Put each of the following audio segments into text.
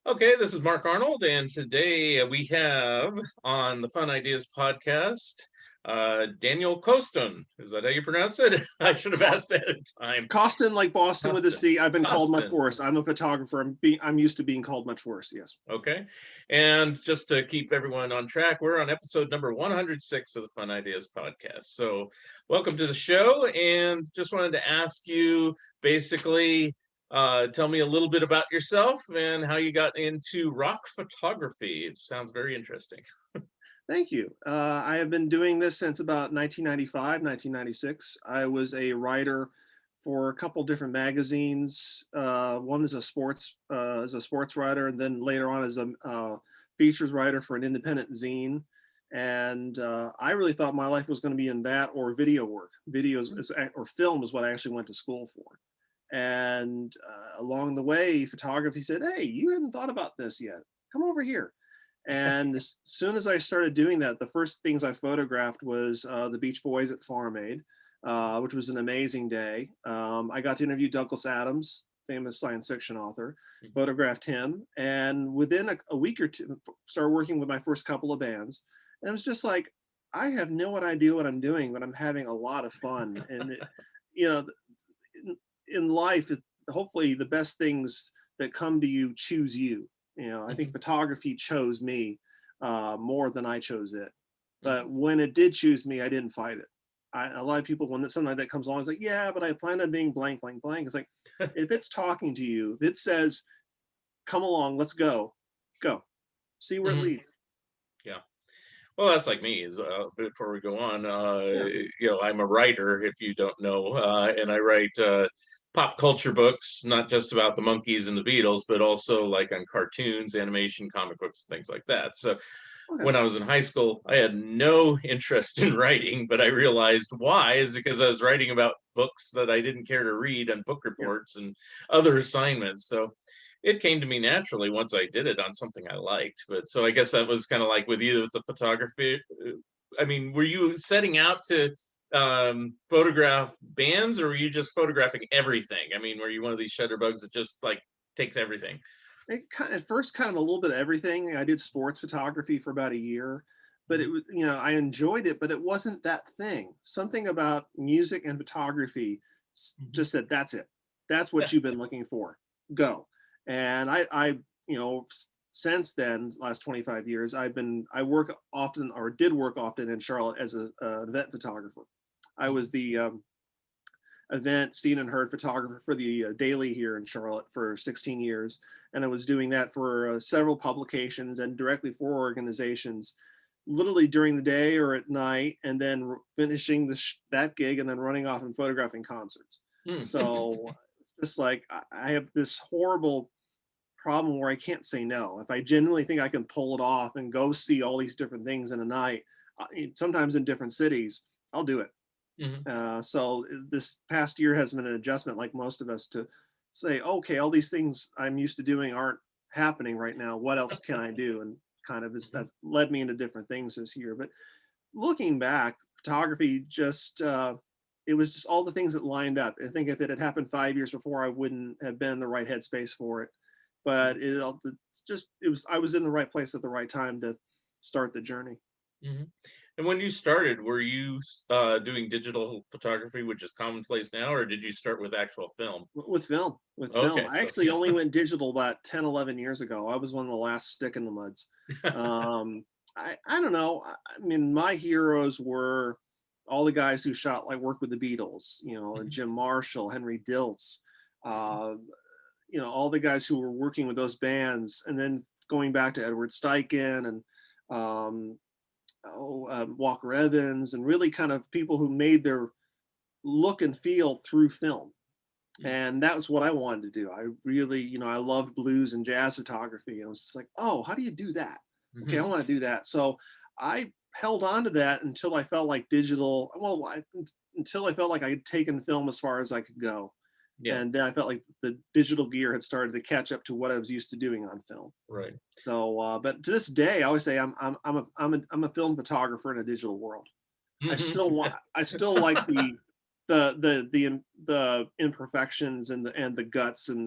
Okay, this is Mark Arnold, and today we have on the Fun Ideas podcast Daniel Coston. Is that how you pronounce it? I should have asked ahead of time. Coston, like Boston with a Coston. C. I've been called much Coston. worse. I'm a photographer. I'm used to being called much worse. Yes. Okay. And just to keep everyone on track, we're on episode number 106 of the Fun Ideas podcast. So, welcome to the show. And just wanted to ask you basically tell me a little bit about yourself and how you got into rock photography. It sounds very interesting. Thank you. I have been doing this since about 1995, 1996. I was a writer for a couple different magazines. One is a sports writer, and then later on as a features writer for an independent zine. And I really thought my life was going to be in that or video work. Or film is what I actually went to school for. And along the way, photography said, "Hey, you haven't thought about this yet. Come over here." And as soon as I started doing that, the first things I photographed was the Beach Boys at Farm Aid, which was an amazing day. I got to interview Douglas Adams, famous science fiction author, photographed him, and within a week or two, started working with my first couple of bands. And it was just like, I have no idea what I'm doing, but I'm having a lot of fun. And you know, in life, hopefully the best things that come to you choose you. I think photography chose me more than I chose it. But when it did choose me, I didn't fight it. A lot of people, when something like that comes along, it's like, yeah, but I planned on being blank, blank, blank. It's like, if it's talking to you, if it says, come along, let's go, see where it leads. Yeah. Well, that's like me. Before we go on, Yeah. I'm a writer, if you don't know, and I write pop culture books, not just about the Monkees and the Beatles, but also like on cartoons, animation, comic books, things like that. So Okay. when I was in high school, I had no interest in writing, but I realized why is because I was writing about books that I didn't care to read and book Yeah. reports and other assignments. So it came to me naturally once I did it on something I liked. But so I guess that was kind of like with you with the photography. I mean, were you setting out to photograph bands, or were you just photographing everything? I mean, were you one of these shutterbugs that just like takes everything? At first kind of a little bit of everything. I did sports photography for about a year, but it was, I enjoyed it, but it wasn't that thing. Something about music and photography just said, that's it. That's what you've been looking for. Go. And since then, last 25 years, I work often, or did work often in Charlotte as an event photographer. I was the event seen and heard photographer for the Daily here in Charlotte for 16 years. And I was doing that for several publications and directly for organizations, literally during the day or at night, and then finishing that gig and then running off and photographing concerts. So just like I have this horrible problem where I can't say no. If I genuinely think I can pull it off and go see all these different things in a night, sometimes in different cities, I'll do it. So this past year has been an adjustment, like most of us, to say, okay, all these things I'm used to doing aren't happening right now. What else can I do? And kind of that led me into different things this year. But looking back, photography it was just all the things that lined up. I think if it had happened 5 years before, I wouldn't have been in the right headspace for it. But I was in the right place at the right time to start the journey. And when you started, were you doing digital photography, which is commonplace now, or did you start with actual film? With film. Okay, I so actually only went digital about 10, 11 years ago. I was one of the last stick in the muds. I don't know. I mean, my heroes were all the guys who worked with the Beatles, Jim Marshall, Henry Diltz, all the guys who were working with those bands, and then going back to Edward Steichen and Walker Evans, and really kind of people who made their look and feel through film. And that was what I wanted to do. I really, I loved blues and jazz photography. And I was just like, oh, how do you do that? Okay, I want to do that. So I held on to that until I felt like until I felt like I had taken film as far as I could go. Yeah. And then I felt like the digital gear had started to catch up to what I was used to doing on film. Right. So, but to this day, I always say I'm a film photographer in a digital world. I still like the imperfections and the guts and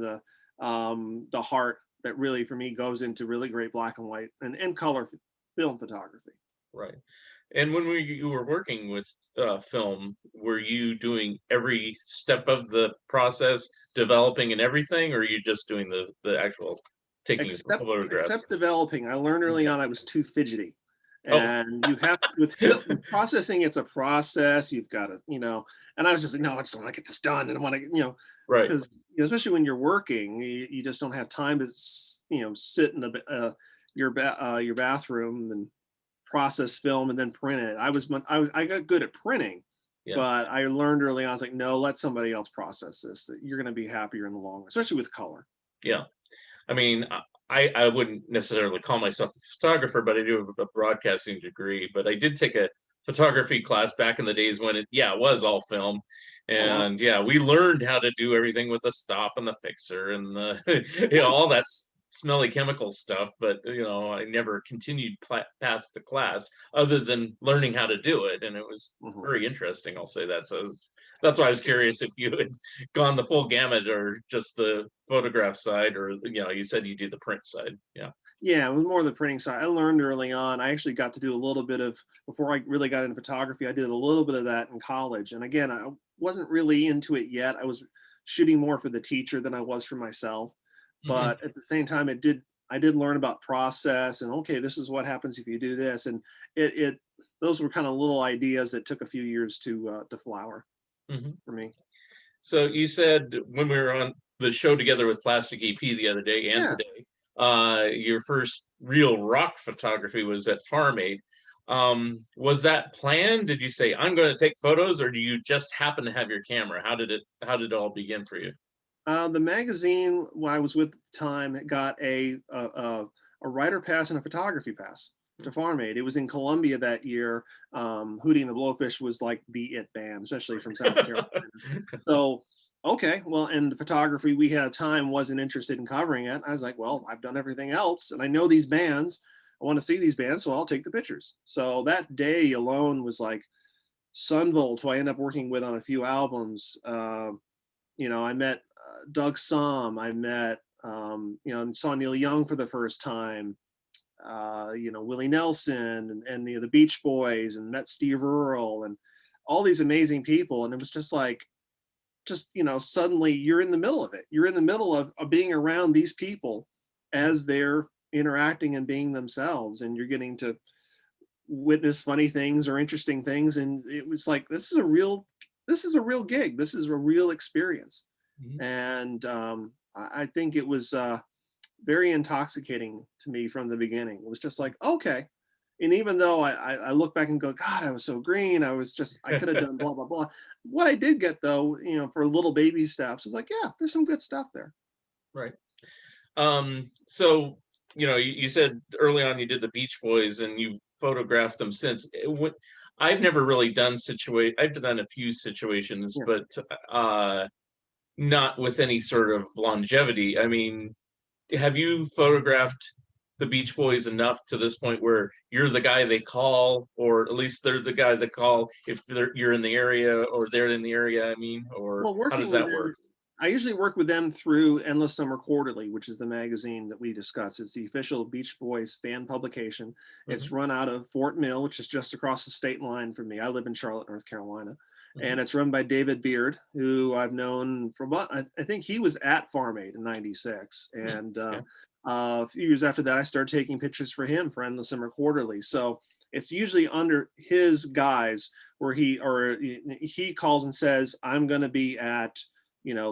the heart that really for me goes into really great black and white and color film photography. Right. And when you were working with film, were you doing every step of the process, developing and everything, or are you just doing the actual taking of photographs? Except developing. I learned early Okay. on I was too fidgety. Oh, And you have with processing, it's a process. You've got to, and I was just like, no, I just want to get this done. And I want to, right. because especially when you're working, you just don't have time to, sit in your bathroom and process film and then print it. I got good at printing, Yeah. but I learned early on, I was like, no, let somebody else process this. You're going to be happier in the long run, especially with color. Yeah. I mean, I wouldn't necessarily call myself a photographer, but I do have a broadcasting degree. But I did take a photography class back in the days when it was all film. Oh wow. And yeah, we learned how to do everything with the stop and the fixer and the, Yeah. all that smelly chemical stuff. But, I never continued past the class other than learning how to do it. And it was Mhm. very interesting, I'll say that. So that's why I was curious if you had gone the full gamut or just the photograph side, or you said you do the print side. Yeah. Yeah, it was more the printing side. I learned early on. I actually got to do a little bit of before I really got into photography. I did a little bit of that in college, and again, I wasn't really into it yet. I was shooting more for the teacher than I was for myself. Hmm. But at the same time, I did learn about process and okay, this is what happens if you do this, and it those were kind of little ideas that took a few years to flower Hmm. for me. So you said when we were on the show together with Plastic EP the other day and Yeah. today, your first real rock photography was at Farm Aid. Was that planned? Did you say I'm going to take photos, or do you just happen to have your camera? How did it all begin for you? The magazine I was with at the time it got a writer pass and a photography pass to Farm Aid. It was in Columbia that year. Hootie and the Blowfish was like the it band, especially from South Carolina. So, okay, well, and the photography we had at the time wasn't interested in covering it. I was like, well, I've done everything else and I know these bands. I want to see these bands, so I'll take the pictures. So that day alone was like Sunvolt, who I ended up working with on a few albums. I met Doug Somm. I met, and saw Neil Young for the first time. Willie Nelson and the Beach Boys, and met Steve Earle and all these amazing people. And it was just like, suddenly you're in the middle of it. You're in the middle of being around these people as they're interacting and being themselves, and you're getting to witness funny things or interesting things. And it was like, this is a real gig. This is a real experience. Mhm. And I think it was very intoxicating to me from the beginning. It was just like, okay. And even though I look back and go, God, I was so green. I could have done blah, blah, blah. What I did get though, for little baby steps was like, yeah, there's some good stuff there. Right. So, you said early on you did the Beach Boys and you've photographed them since. I've never really done I've done a few situations, Yeah. but not with any sort of longevity. I mean, have you photographed the Beach Boys enough to this point where you're the guy they call, or at least they're the guy they call if you're in the area or they're in the area? I mean, or Well, how does working with that work? them, I usually work with them through Endless Summer Quarterly, which is the magazine that we discuss. It's the official Beach Boys fan publication. It's Hmm. run out of Fort Mill, which is just across the state line from me. I live in Charlotte, North Carolina. Hmm. And it's run by David Beard, who I've known from, I think he was at Farm Aid in '96. And Yeah. a few years after that, I started taking pictures for him for Endless Summer Quarterly. So it's usually under his guise where he calls and says, I'm going to be at,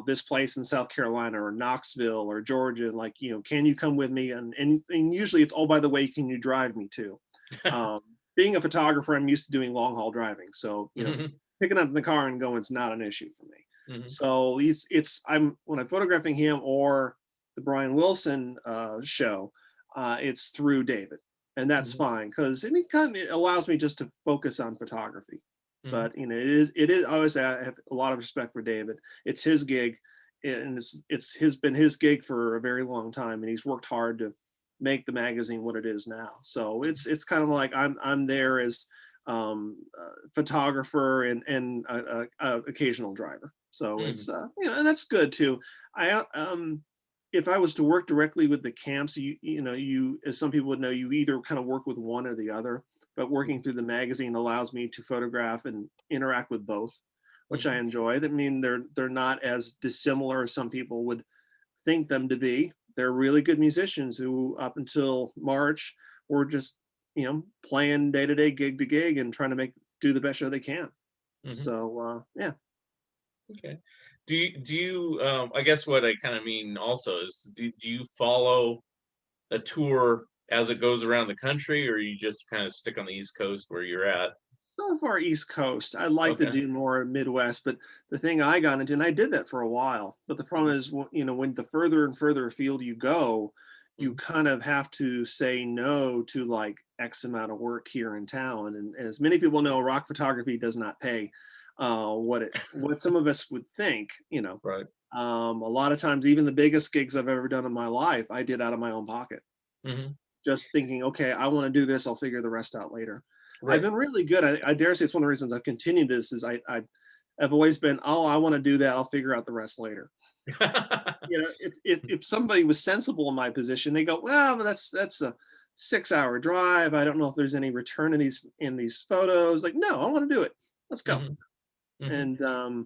this place in South Carolina or Knoxville or Georgia. Like, can you come with me? And usually it's, oh, by the way, can you drive me too? Um, Being a photographer, I'm used to doing long haul driving. So, Hmm. picking up in the car and going is not an issue for me. Hmm. So when I'm photographing him or the Brian Wilson show, it's through David, and that's Hmm. fine because it allows me just to focus on photography. Hmm. But it is. I always have a lot of respect for David. It's his gig, and it's been his gig for a very long time, and he's worked hard to make the magazine what it is now. So it's kind of like I'm there as photographer and a occasional driver. So Hmm. it's and that's good too. I if I was to work directly with the camps, you, as some people would know, you either kind of work with one or the other. But working through the magazine allows me to photograph and interact with both, which I Mhm. enjoy. I mean, they're not as dissimilar as some people would think them to be. They're really good musicians who, up until March, were just playing day to day, gig to gig, and trying to do the best show they can. Mhm. So yeah. Okay. I guess what I kind of mean also is, do you follow a tour as it goes around the country, or you just kind of stick on the East Coast where you're at? So far East Coast. I'd like to Okay. do more Midwest, but the thing I got into, and I did that for a while, but the problem Mhm. is, when the further and further afield you go, you Mhm. kind of have to say no to like X amount of work here in town. And as many people know, rock photography does not pay what some of us would think. Right. A lot of times, even the biggest gigs I've ever done in my life, I did out of my own pocket, Mhm. just thinking, okay, I want to do this. I'll figure the rest out later. I've Right. been really good. I dare say it's one of the reasons I've continued this is I've always been, oh, I want to do that. I'll figure out the rest later. If somebody was sensible in my position, they go, well, that's a 6 hour drive. I don't know if there's any return in these photos. Like, no, I want to do it. Let's go. Mhm. Mhm. And Well,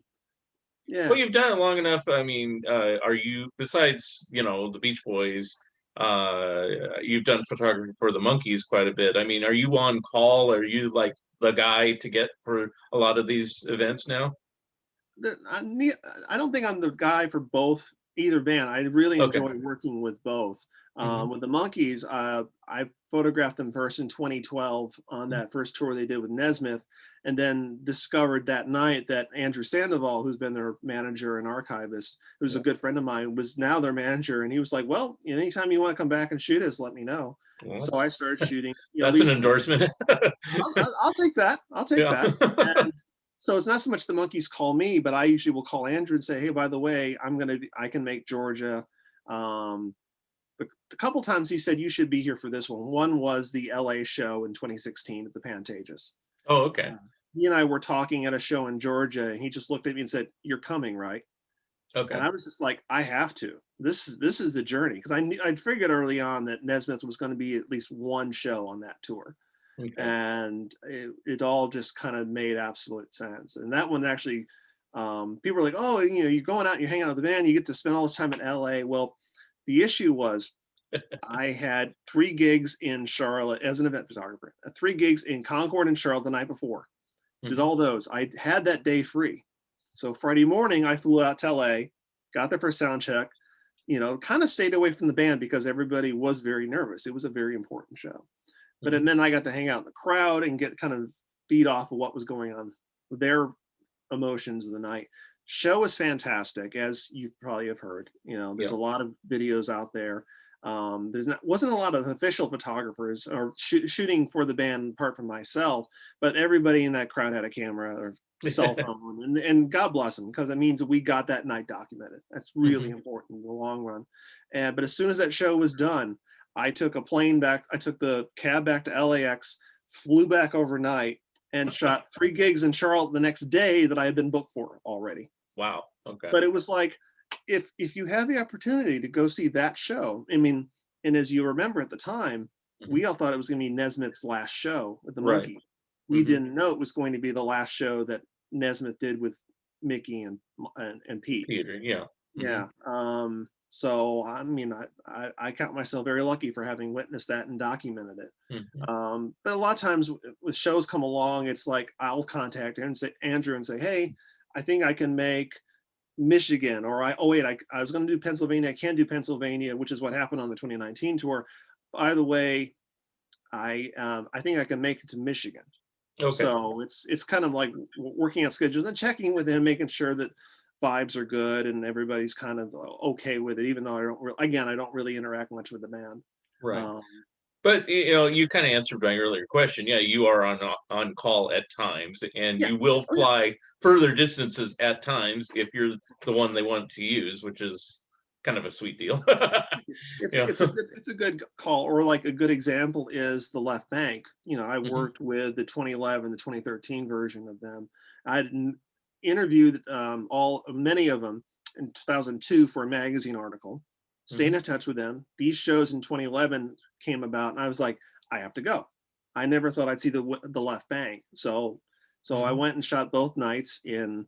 yeah. you've done it long enough. I mean, are you, besides, the Beach Boys, you've done photography for the Monkees quite a bit. I mean, are you on call? Are you like the guy to get for a lot of these events now? I don't think I'm the guy for both either band. I really Okay. enjoy working with both. Mhm. With the Monkees, I photographed them first in 2012 on Mm. that first tour they did with Nesmith, and then discovered that night that Andrew Sandoval, who's been their manager and archivist, who's a Yeah. good friend of mine, was now their manager, and he was like, "Well, anytime you want to come back and shoot us, let me know." Well, So I started shooting, at that's an least endorsement. I'll take that. I'll take Yeah. that. And so it's not so much the Monkees call me, but I usually will call Andrew and say, "Hey, by the way, I can make Georgia." Um, the couple times he said you should be here for this one. One was the LA show in 2016 at the Pantages. Oh, okay. Uh, he and I were talking at a show in Georgia, and he just looked at me and said, "You're coming, right?" And Okay. I was just like, "I have to. This is a journey," because I'd figured early on that Nesmith was going to be at least one show on that tour, Okay. and it all just kind of made absolute sense. And that one actually, people were like, "Oh, you're going out and you're hanging out with the band, you get to spend all this time in LA." Well, the issue was I had 3 gigs in Charlotte as an event photographer, 3 gigs in Concord and Charlotte the night before. Did Mhm. all those. I had that day free. So Friday morning, I flew out to LA, got there for sound check, kind of stayed away from the band because everybody was very nervous. It was a very important show. But it Mhm. meant I got to hang out in the crowd and get kind of feed off of what was going on, their emotions of the night. Show was fantastic, as you probably have heard. There's Yeah. a lot of videos out there. There's not wasn't a lot of official photographers or shooting for the band apart from myself, but everybody in that crowd had a camera or cell phone, and God bless them, because it means that we got that night documented. That's really Mhm. important in the long run. But as soon as that show was done, I took a plane back. I took the cab back to LAX, flew back overnight, and shot 3 gigs in Charlotte the next day that I had been booked for already. Wow. Okay. But it was like, if you have the opportunity to go see that show, I mean, and as you remember at the time, Mhm. we all thought it was going to be Nesmith's last show with the Right. Monkees. We Mhm. didn't know it was going to be the last show that Nesmith did with Mickey and Pete. Peter, yeah. Mhm. Yeah. So I mean, I count myself very lucky for having witnessed that and documented it. Mhm. But a lot of times with shows come along, it's like I'll contact Andrew and say, "Hey, I think I can make Michigan," or oh wait, I was going to do Pennsylvania. I can't do Pennsylvania, which is what happened on the 2019 tour. By the way, I think I can make it to Michigan. Okay. So it's kind of like working out schedules and checking with him, making sure that vibes are good and everybody's kind of okay with it, even though I don't really interact much with the band. Right. Um, But, you kinda answered my earlier question. Yeah, you are on call at times, and yeah, you will oh yeah, fly further distances at times if you're the one they want to use, which is kind of a sweet deal. it's Yeah. it's a good it's a good call. Or like a good example is the Left Bank. I Mhm. worked with the 2011, the 2013 version of them. I interviewed all many of them in 2002 for a magazine article. stayed in touch with them. These shows in 2011 came about, and I was like, I have to go. I never thought I'd see the Left Bank. So I Hmm. went and shot both nights in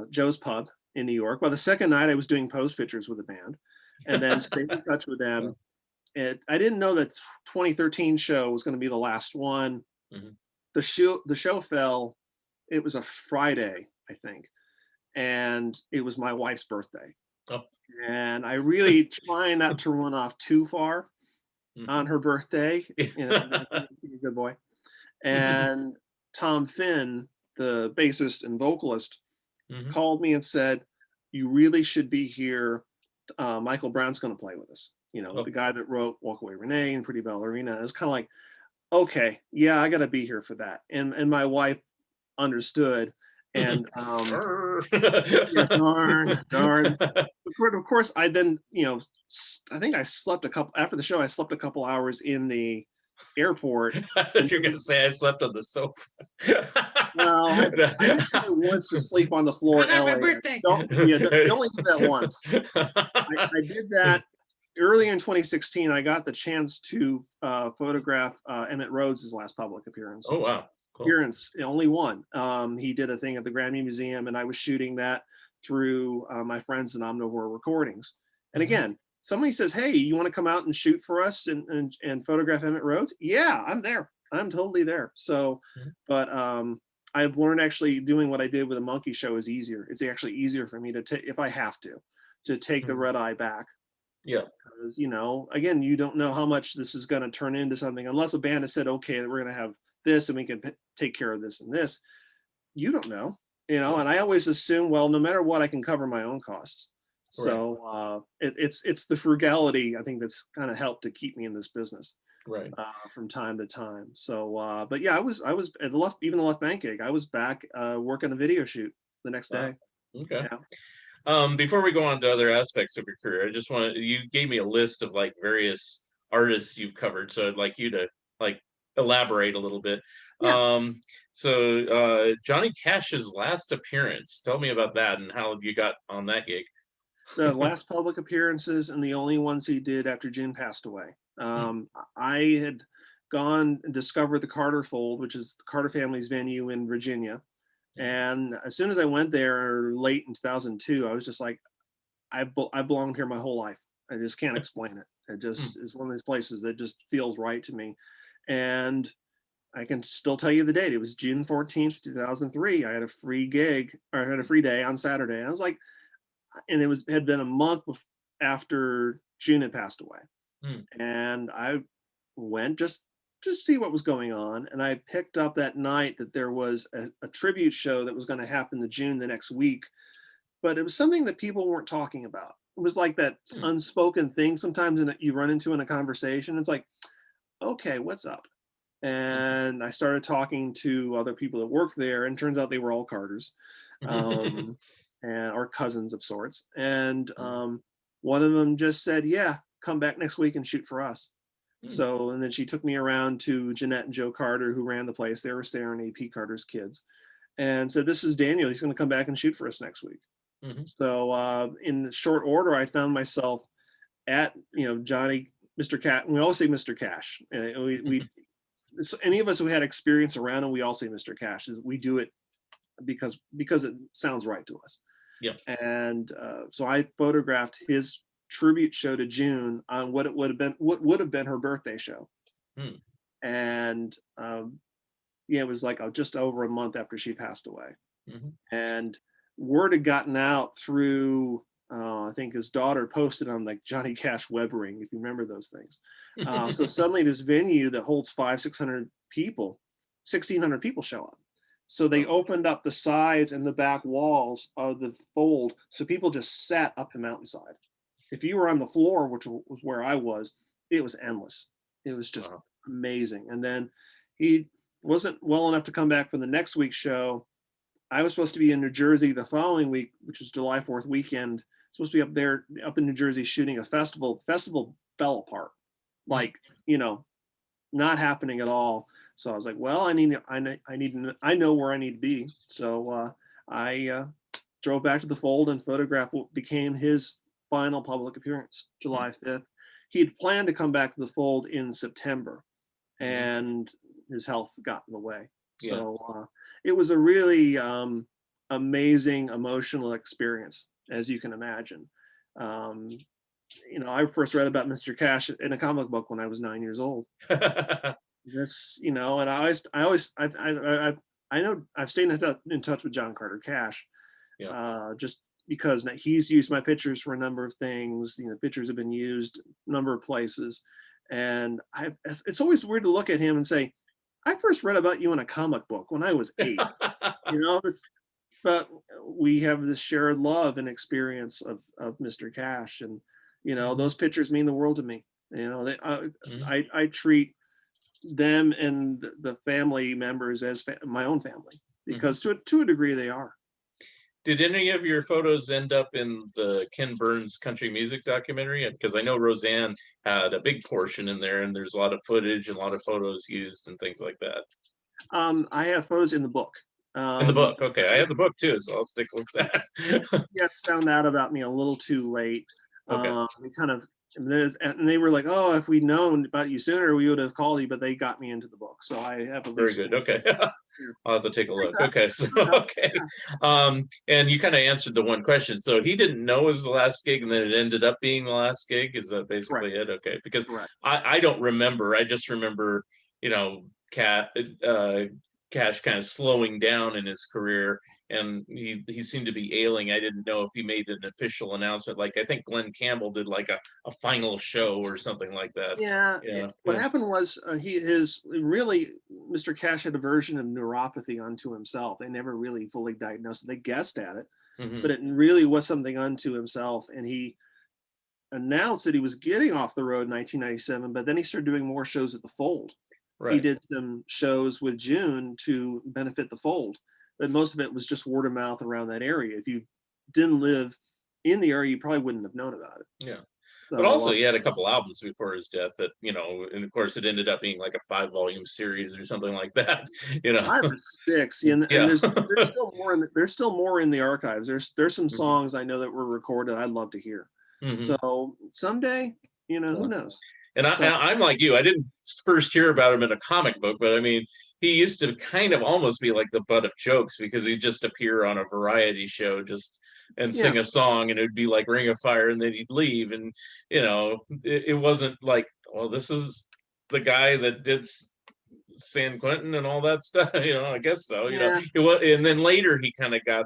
Joe's Pub in New York. Well, the second night I was doing post pictures with the band, and then stayed in touch with them. I didn't know that 2013 show was going to be the last one. Hmm. The show fell. It was a Friday, I think, and it was my wife's birthday. Oh. And I really try not to run off too far on Hmm. her birthday. Be a good boy. And Tom Finn, the bassist and vocalist, Hmm. called me and said, "You really should be here. Michael Brown's going to play with us. Oh. The guy that wrote Walk Away Renee and Pretty Ballerina." It was kind of like, okay, yeah, I got to be here for that. And my wife understood. And yeah, darn. Of course, I then, I think I slept after the show. I slept a couple hours in the airport. I And thought you were gonna say I slept on the sofa. well, I did try once to sleep on the floor Not at on my LAX. birthday. Don't, yeah, you only do that once. I did that earlier in 2016. I got the chance to photograph Emmett Rhodes' last public Oh appearances. wow, cool. Only one. He did a thing at the Grammy Museum, and I was shooting that through my friends in Omnivore Recordings. And Hmm. again, somebody says, "Hey, you want to come out and shoot for us and photograph Emmett Rhodes?" Yeah, I'm there. I'm totally there. So, but I've learned actually doing what I did with a monkey show is easier. It's actually easier for me to take, if I have to take the Hmm. red eye back. Yeah. Because, again, you don't know how much this is going to turn into something unless a band has said, okay, we're going to have this and we can take care of this and this. You don't know, Yeah. and I always assume, well, no matter what, I can cover my own costs. Right. So it's the frugality, I think, that's kind of helped to keep me in this business Right. from time to time. So, but yeah, I was at even the Left Bank gig. I was back working a video shoot the next Wow. day. Okay. Yeah, Before we go on to other aspects of your career, I just want you gave me a list of like various artists you've covered, so I'd like you to like elaborate a little bit. yeah. Johnny Cash's last appearance. Tell me about that and how you got on that gig. The last public appearances and the only ones he did after June passed away. Hmm. I had gone and discovered the Carter Fold, which is the Carter family's venue in Virginia. And as soon as I went there late in 2002, I was just like, I belonged here my whole life. I just can't explain it. It Hmm. just is one of those places that just feels right to me. And I can still tell you the date. It was June 14th, 2003. I had a free gig, or I had a free day on Saturday. And I was like, and had been a month after June had passed away. Hmm. And I went just to see what was going on. And I picked up that night that there was a tribute show that was going to happen to June the next week, but it was something that people weren't talking about. It was like that Hmm. unspoken thing sometimes you run into in a conversation. It's like, okay, what's up? And I started talking to other people that work there, and turns out they were all Carters, Hmm. and or cousins of sorts. And one of them just said, "Yeah, come back next week and shoot for us." Hmm. So, and then she took me around to Jeanette and Joe Carter, who ran the place. They were Sarah and AP Carter's kids, and said, "This is Daniel. He's going to come back and shoot for us next week." Hmm. So, in short order, I found myself at Johnny, Mr. Cat. We always say Mr. Cash. So any of us who had experience around him, we all say Mr. Cash. We do it because it sounds right to us. Yeah. And so I photographed his tribute show to June on what would have been her birthday show. Hmm. And yeah, it was like just over a month after she passed away. Hmm. And word had gotten out through I think his daughter posted on like Johnny Cash web ring, if you remember those things. So suddenly this venue that holds 500-600 people, 1,600 people show up. So they Wow. opened up the sides and the back walls of the fold, so people just sat up the mountainside. If you were on the floor, which was where I was, it was endless. It was just Wow. amazing. And then he wasn't well enough to come back for the next week's show. I was supposed to be in New Jersey the following week, which was July 4th weekend. Supposed to be up there, up in New Jersey, shooting a festival. The festival fell apart, Hmm. like not happening at all. So I was like, well, I know where I need to be. So I drove back to the fold and photographed what became his final public appearance, July 5th. He'd planned to come back to the fold in September, Mhm. and his health got in the way. Yeah. So it was a really amazing emotional experience, as you can imagine. Um, I first read about Mr. Cash in a comic book when I was 9 years old. This, and I know I've stayed in touch with John Carter Cash, Yeah. just because he's used my pictures for a number of things. Pictures have been used a number of places, and it's always weird to look at him and say, I first read about you in a comic book when I was 8. But we have this shared love and experience of Mr. Cash, and Mhm. those pictures mean the world to me. Mhm. I treat them and the family members as my own family, Mhm. because to a degree they are. Did any of your photos end up in the Ken Burns country music documentary? Because I know Roseanne had a big portion in there, and there's a lot of footage and a lot of photos used and things like that. I have photos in the book. In the Um, book, okay. I have the book too, so I'll stick with that. yes, found out about me a little too late. Okay, They kind of and they were like, "Oh, if we'd known about you sooner, we would have called you." But they got me into the book, so I have at very least good. one. Okay. Yeah. I'll have to take a Like look. that. Okay, so You know, okay. yeah, And you kind of answered the one question. So he didn't know it was the last gig, and then it ended up being the last gig. Is that correct, basically it? Okay, because correct. I don't remember. I just remember, you know, Cat uh, Cash kind of slowing down in his career, and he seemed to be ailing. I didn't know if he made an official announcement. Like I think Glenn Campbell did like a final show or something like that. Yeah, Yeah, what yeah. happened was his really Mr. Cash had a version of neuropathy unto himself. They never really fully diagnosed it. They guessed at it, Hmm. but it really was something unto himself. And he announced that he was getting off the road in 1997, but then he started doing more shows at the Fold. He Right. did some shows with June to benefit the Fold, but most of it was just word of mouth around that area. If you didn't live in the area, you probably wouldn't have known about it. Yeah. But So also, he had a couple albums before his death that, and of course, it ended up being like a 5 volume series or something like that, you know. 5 or 6, and Yeah. there's still more there's still more in the archives. There's some Mhm. songs I know that were recorded I'd love to hear. Mhm. So someday, who Yeah. knows? And So I'm like you. I didn't first hear about him in a comic book, but I mean, he used to kind of almost be like the butt of jokes because he'd just appear on a variety show just and yeah, sing a song, and it'd be like Ring of Fire, and then he'd leave, and it wasn't like, well, this is the guy that did San Quentin and all that stuff. I guess so. yeah, It was, and then later he kind of got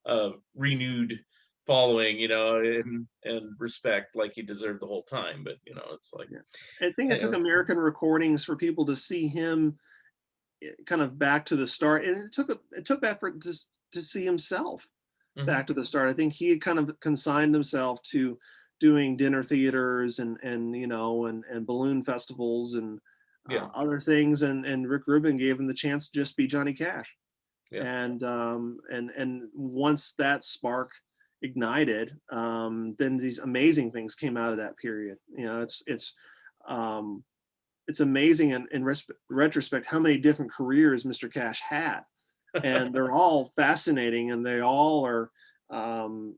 a renewed following, and respect like he deserved the whole time. But it's like, yeah. I think it took anyway. American recordings for people to see him kind of back to the start, and it took effort to see himself Hmm. back to the start. I think he had kind of consigned himself to doing dinner theaters and balloon festivals and Yeah, other things, and Rick Rubin gave him the chance to just be Johnny Cash. yeah. And once that spark ignited, then these amazing things came out of that period. Um, it's amazing in retrospect how many different careers Mr. Cash had, and they're all fascinating, and they all are um,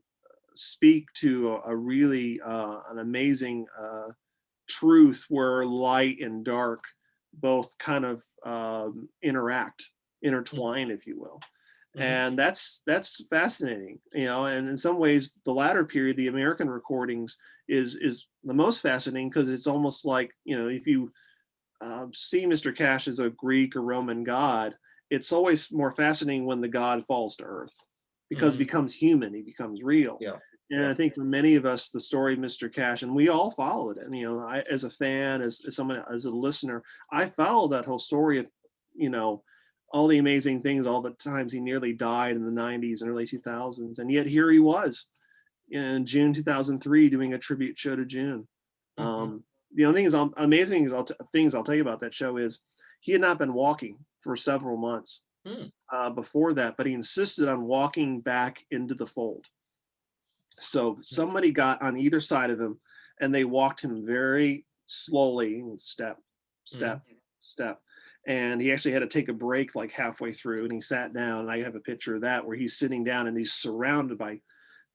speak to a really an amazing truth where light and dark both kind of Hmm. intertwine, if you will. Hmm. And that's fascinating, and in some ways the latter period, the American recordings, is the most fascinating, because it's almost like, if you see Mr. Cash as a Greek or Roman god, it's always more fascinating when the god falls to earth, because he Hmm. becomes human, he becomes real. Yeah, And yeah. I think for many of us, the story of Mr. Cash, and we all followed it. And, I, as a fan, as someone, as a listener, I followed that whole story of, you know, all the amazing things, all the times he nearly died in the 90s and early 2000s. And yet here he was in June 2003 doing a tribute show to June. Hmm. The only thing is amazing things I'll tell you about that show is he had not been walking for several months Hmm. before that, but he insisted on walking back into the fold. So somebody got on either side of him, and they walked him very slowly, step, Hmm. step, step. And he actually had to take a break like halfway through, and he sat down. And I have a picture of that where he's sitting down and he's surrounded by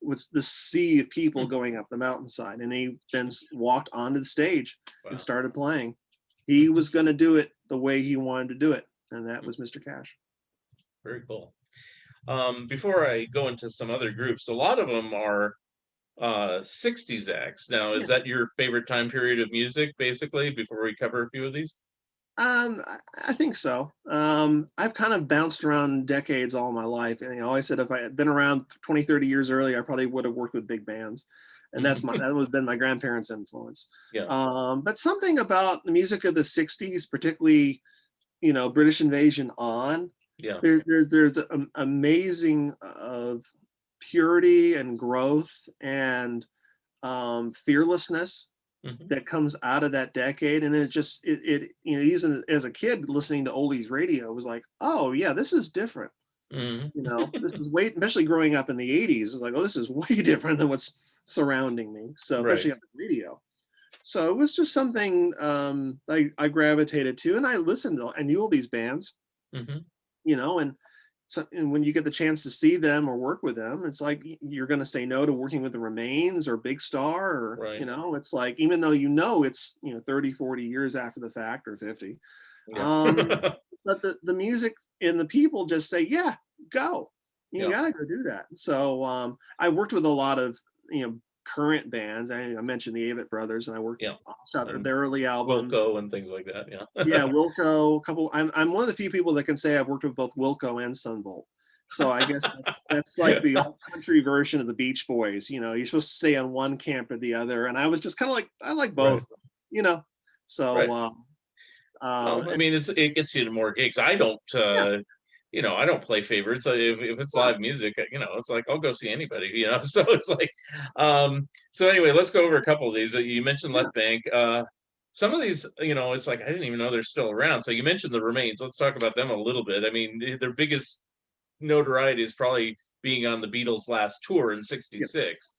was the sea of people going up the mountainside, and he then walked onto the stage and Wow. started playing. He was going to do it the way he wanted to do it, and that was Mr. Cash. Very cool. Before I go into some other groups, a lot of them are 60s acts. Now, is Yeah. that your favorite time period of music, basically, before we cover a few of these? I think so. I've kind of bounced around decades all my life. And I always said if I had been around 20, 30 years earlier, I probably would have worked with big bands. And that would have been my grandparents' influence. Yeah. But something about the music of the 60s, particularly, British Invasion on, Yeah. there's an amazing of purity and growth and fearlessness Hmm. that comes out of that decade. And even as a kid listening to oldies radio, was like, oh yeah, this is different. Hmm. This is way, especially growing up in the 80s, it was like, oh, this is way different than what's surrounding me. So Right. especially on the radio. So it was just something I gravitated to, and I listened to. I knew all these bands, Hmm. and so, and when you get the chance to see them or work with them, it's like you're going to say no to working with the Remains or Big Star, or Right. it's like, even though it's 30, 40 years after the fact, or 50, Yeah. um but the music and the people just say, yeah, go, you Yeah. gotta go do that. So I worked with a lot of current bands. I mentioned the Avett Brothers, and I worked Yeah. on And their early albums. Wilco and things like that. Yeah, Yeah. Wilco. I'm one of the few people that can say I've worked with both Wilco and Sunvolt. So I guess that's like the old country version of the Beach Boys. You're supposed to stay on one camp or the other, and I was just kind of like, I like Right. both. You know, so Right. Well, I and mean, it gets you to more gigs. I don't, yeah, I don't play favorites. If it's well, live music, it's like I'll go see anybody. So it's like, so anyway, let's go over a couple of these. You mentioned yeah, Left Bank. Some of these, it's like I didn't even know they're still around. So you mentioned the Remains. Let's talk about them a little bit. I mean, their biggest notoriety is probably being on the Beatles' last tour in yeah. '66.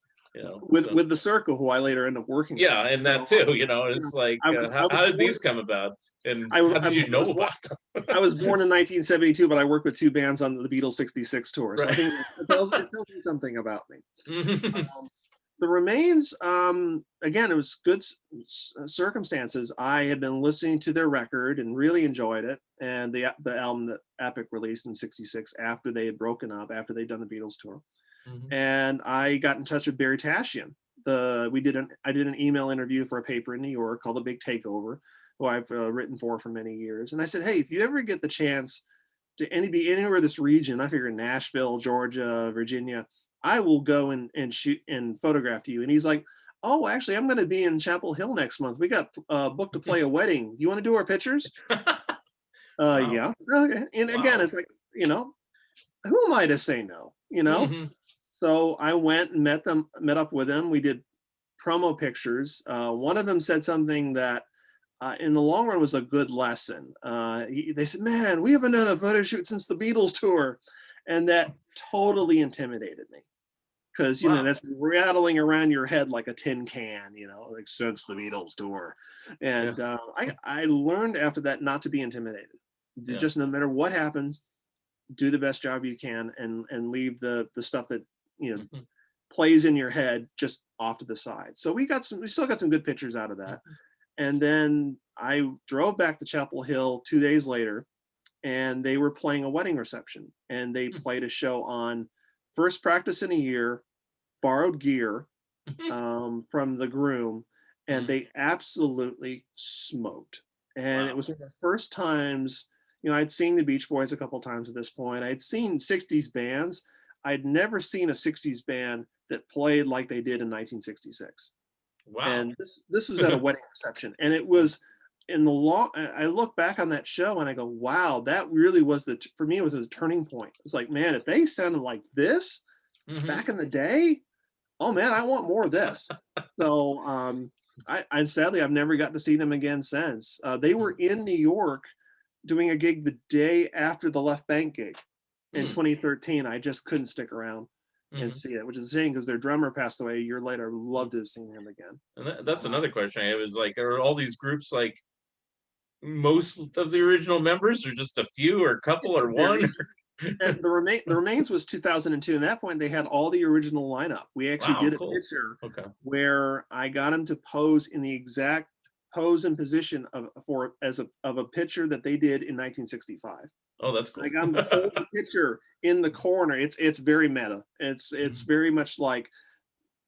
With So the Circle, who I later ended up working with. yeah, and that So too. It's like, I was how did born. these come about, and I, how I, did you I was know born. about them? I was born in 1972, but I worked with two bands on the Beatles '66 tour. So I Right. think it tells you something about me. Um, the Remains, again, it was good circumstances. I had been listening to their record and really enjoyed it, and the album that Epic released in '66 after they had broken up, after they'd done the Beatles tour. Mhm. And I got in touch with Barry Tashian. I did an email interview for a paper in New York called The Big Takeover, who I've written for many years. And I said, hey, if you ever get the chance to be anywhere in this region, I figure Nashville, Georgia, Virginia, I will go and shoot and photograph you. And he's like, oh, actually, I'm going to be in Chapel Hill next month. We got booked to play a wedding. You want to do our pictures? Wow. Yeah. Okay. And again, Wow. it's like, who am I to say no? Hmm. So I went and met up with him. We did promo pictures. One of them said something that in the long run was a good lesson. They said, man, we haven't done a photo shoot since the Beatles tour. And that totally intimidated me. Because, Wow. that's rattling around your head like a tin can, like since the Beatles tour. Yeah. And I learned after that not to be intimidated. Yeah. Just no matter what happens, do the best job you can, and leave the stuff that, Hmm. plays in your head just off to the side. So we still got some good pictures out of that. Hmm. And then I drove back to Chapel Hill 2 days later, and they were playing a wedding reception, and they played a show on first practice in a year, borrowed gear from the groom, and Hmm. they absolutely smoked. And it Wow. was one of the first times, I'd seen the Beach Boys a couple times at this point. I'd seen 60s bands. I'd never seen a 60s band that played like they did in 1966. Wow. And this was at a wedding reception, and it was in the long. I look back on that show and I go, wow, that really was for me, it was a turning point. It's like, man, if they sounded like this Hmm. back in the day, oh man, I want more of this. So I sadly I've never got to see them again since. They were in New York doing a gig the day after the Left Bank gig in 2013. I just couldn't stick around and Hmm. see it, which is a shame because their drummer passed away a year later. I would love to have seen him again. And that's Uh, another question I have, is like, are all these groups like most of the original members, or just a few, or a couple, or it one? varies. And the remains was 2002. And at that point, they had all the original lineup. We actually Wow, did a cool. picture Okay. where I got him to pose in the exact pose and position of a picture that they did in 1965. Oh, that's I cool. got him to hold the picture in the corner. It's very meta. It's Mhm. very much like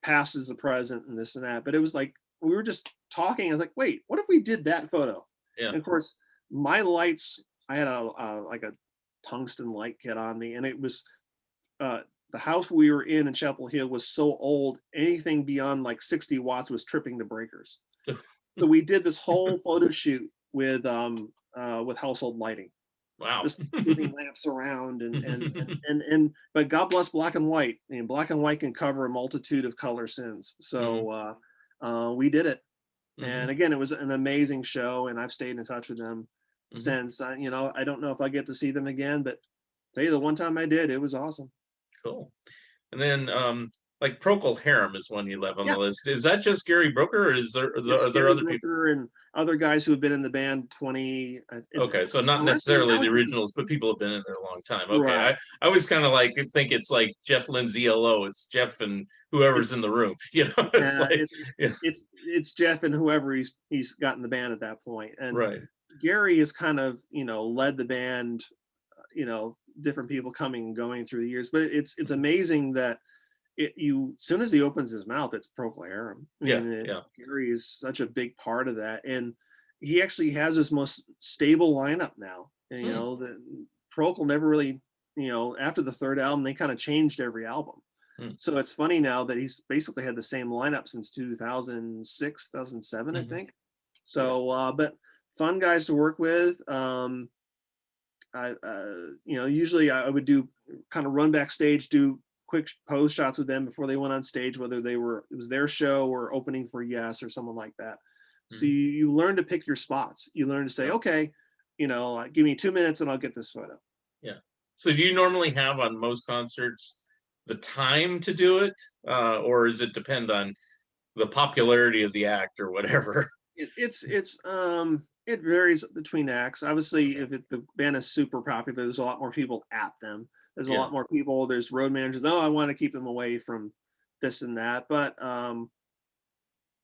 past is the present and this and that. But it was like we were just talking. I was like, wait, what if we did that photo? Yeah. And of course, my lights. I had like a tungsten light kit on me, and it was uh, the house we were in Chapel Hill was so old. Anything beyond like 60 watts was tripping the breakers. So we did this whole photo shoot with household lighting, Wow. just moving lamps around but God bless black and white. And black and white can cover a multitude of color sins. Mhm, So we did it. mhm, And again, it was an amazing show, and I've stayed in touch with them mhm. since. I don't know if I get to see them again, but tell you the one time I did, it was awesome. Cool. And then, like Procol Harum is one you left on Yeah, the list. Is that just Gary Brooker, or is there it's are there Gary other people? Brooker and other guys who have been in the band 20. Okay, so not Originally, necessarily how the it is, originals, but people have been in there a long time. Okay, right? I always kind of like think it's like Jeff Lindsay LO. It's Jeff and whoever's It's in the room. It's yeah, like, yeah, it's Jeff and whoever he's got in the band at that point. And right. Gary has kind of led the band, different people coming and going through the years. But it's Mhm. amazing that as soon as he opens his mouth, it's Proclair. I Yeah, mean, yeah. Gary is such a big part of that, and he actually has his most stable lineup now. And Hmm. the Procol never really, after the third album, they kind of changed every album. Hmm. So it's funny now that he's basically had the same lineup since 2006, 2007, I Hmm. think. Yeah. So, but fun guys to work with. Usually I would do kind of run backstage, do quick pose shots with them before they went on stage, whether it was their show or opening for Yes or someone like that. So Hmm. you learn to pick your spots. You learn to say, Yeah. okay, give me 2 minutes and I'll get this photo. Yeah. So do you normally have on most concerts the time to do it, or does it depend on the popularity of the act or whatever? It varies between acts. Obviously, Okay. if the band is super popular, there's a lot more people at them. There's a Yeah. lot more people. There's road managers. Oh, I want to keep them away from this and that. But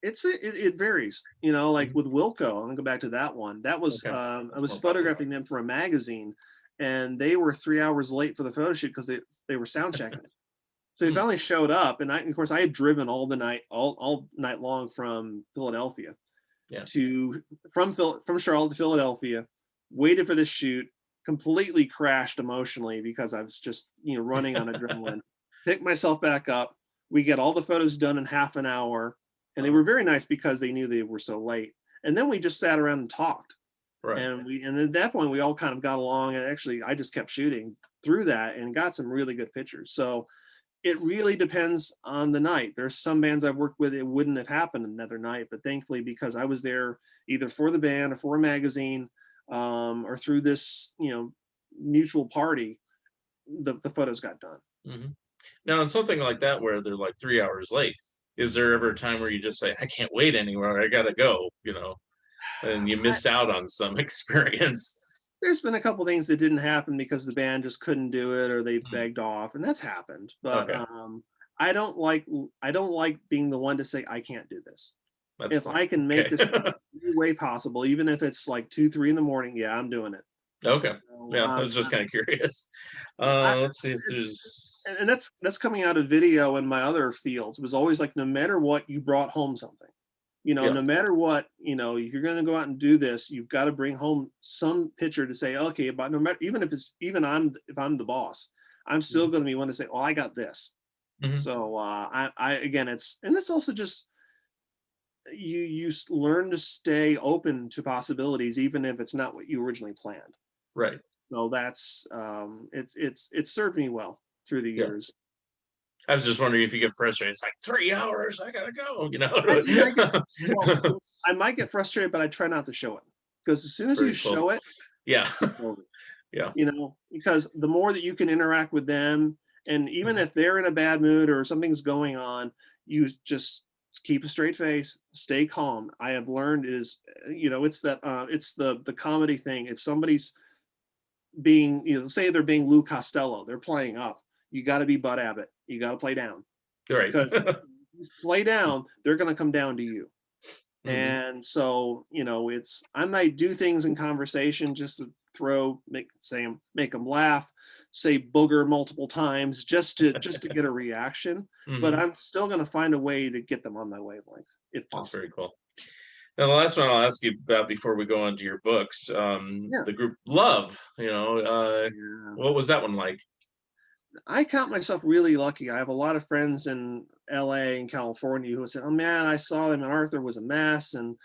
it varies. Like Mhm. with Wilco, I'm gonna go back to that one. That was Okay. I That's was more popular. photographing them for a magazine, and they were 3 hours late for the photo shoot because they were sound checking. So they Hmm. finally showed up, and of course I had driven all night long from Philadelphia Yeah. to from Charlotte to Philadelphia, waited for this shoot, completely crashed emotionally because I was just running on adrenaline. Picked myself back up. We get all the photos done in half an hour, and they Uh, were very nice because they knew they were so late. And then we just sat around and talked, right. and at that point we all kind of got along. And actually, I just kept shooting through that and got some really good pictures. So it really depends on the night. There's some bands I've worked with, it wouldn't have happened another night, but thankfully, because I was there either for the band or for a magazine, or through this, mutual party, the photos got done. Hmm. Now, in something like that where they're like 3 hours late, is there ever a time where you just say, "I can't wait anywhere. I gotta go," and you I, missed out on some experience? there's been a couple things that didn't happen because the band just couldn't do it or they Hmm. begged off, and that's happened. But Okay, I don't like I don't like being the one to say I can't do this. that's If fair. I can make Okay. this any way possible, even if it's like 2, 3 in the morning, yeah, I'm doing it. Okay. So, Yeah, I was just kind of curious. I, Let's see if and there's. that's coming out of video in my other fields. It was always like, no matter what, you brought home something. Yeah. No matter what, if you're going to go out and do this, you've got to bring home some picture to say, okay, but no matter, even if I'm the boss, I'm still Mhm. going to be one to say, oh, I got this. Mhm. So I again, it's also just you learn to stay open to possibilities, even if it's not what you originally planned. Right. So that's it's served me well through the Yeah. years. I was just wondering if you get frustrated. It's like 3 hours. I gotta go. I get well, I might get frustrated, but I try not to show it because as soon as you Very cool. show it, Yeah. it's over. Yeah. Because the more that you can interact with them, and even Mhm. if they're in a bad mood or something's going on, you just keep a straight face, stay calm. I have learned it's that it's the comedy thing. If somebody's being, say they're being Lou Costello, they're playing up. You got to be Bud Abbott. You got to play down, Right. because you play down, they're going to come down to you. Mhm. And so, I might do things in conversation just to make them laugh, say booger multiple times just to get a reaction. But Mhm. I'm still going to find a way to get them on my wavelength if That's very possible. cool. Now, the last one I'll ask you about before we go on to your books, Yeah. the group Love, Yeah. what was that one like? I count myself really lucky. I have a lot of friends in LA and California who said, "Oh man, I saw him and Arthur was a mess." And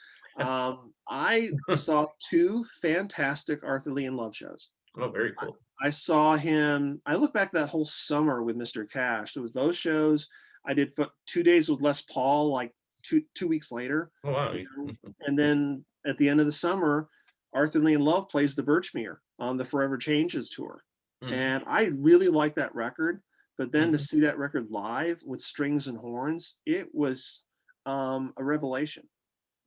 I saw two fantastic Arthur Lee and Love shows. Oh, very I, cool. I saw him. I look back that whole summer with Mr. Cash. It was those shows. I did 2 days with Les Paul, like two weeks later, Oh, wow. and then at the end of the summer, Arthur Lee and Love plays the Birchmere on the Forever Changes tour, Mhm. and I really like that record. But then to Mhm. see that record live with strings and horns, it was a revelation.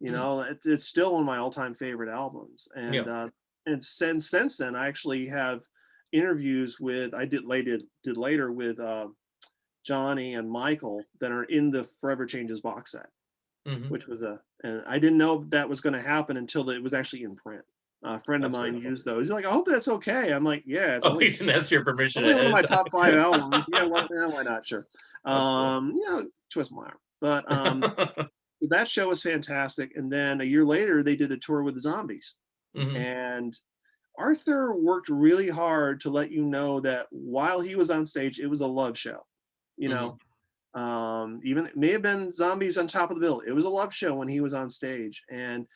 Mm. It's still one of my all-time favorite albums, Yeah. and since then, I actually have interviews with I did later with Johnny and Michael that are in the Forever Changes box set, Mhm. which was and I didn't know that was going to happen until it was actually in print. A friend of That's very mine cool. used those. He's like, "I hope that's okay." I'm like, "Yeah, it's Oh, only you didn't ask your permission only one ahead of my of top five time. albums." Yeah, why not? Sure. That's cool. Twist my arm, but that show was fantastic. And then a year later, they did a tour with the Zombies, Mhm. and Arthur worked really hard to let you know that while he was on stage, it was a love show. You Mhm. know, even it may have been Zombies on top of the bill. It was a love show when he was on stage, and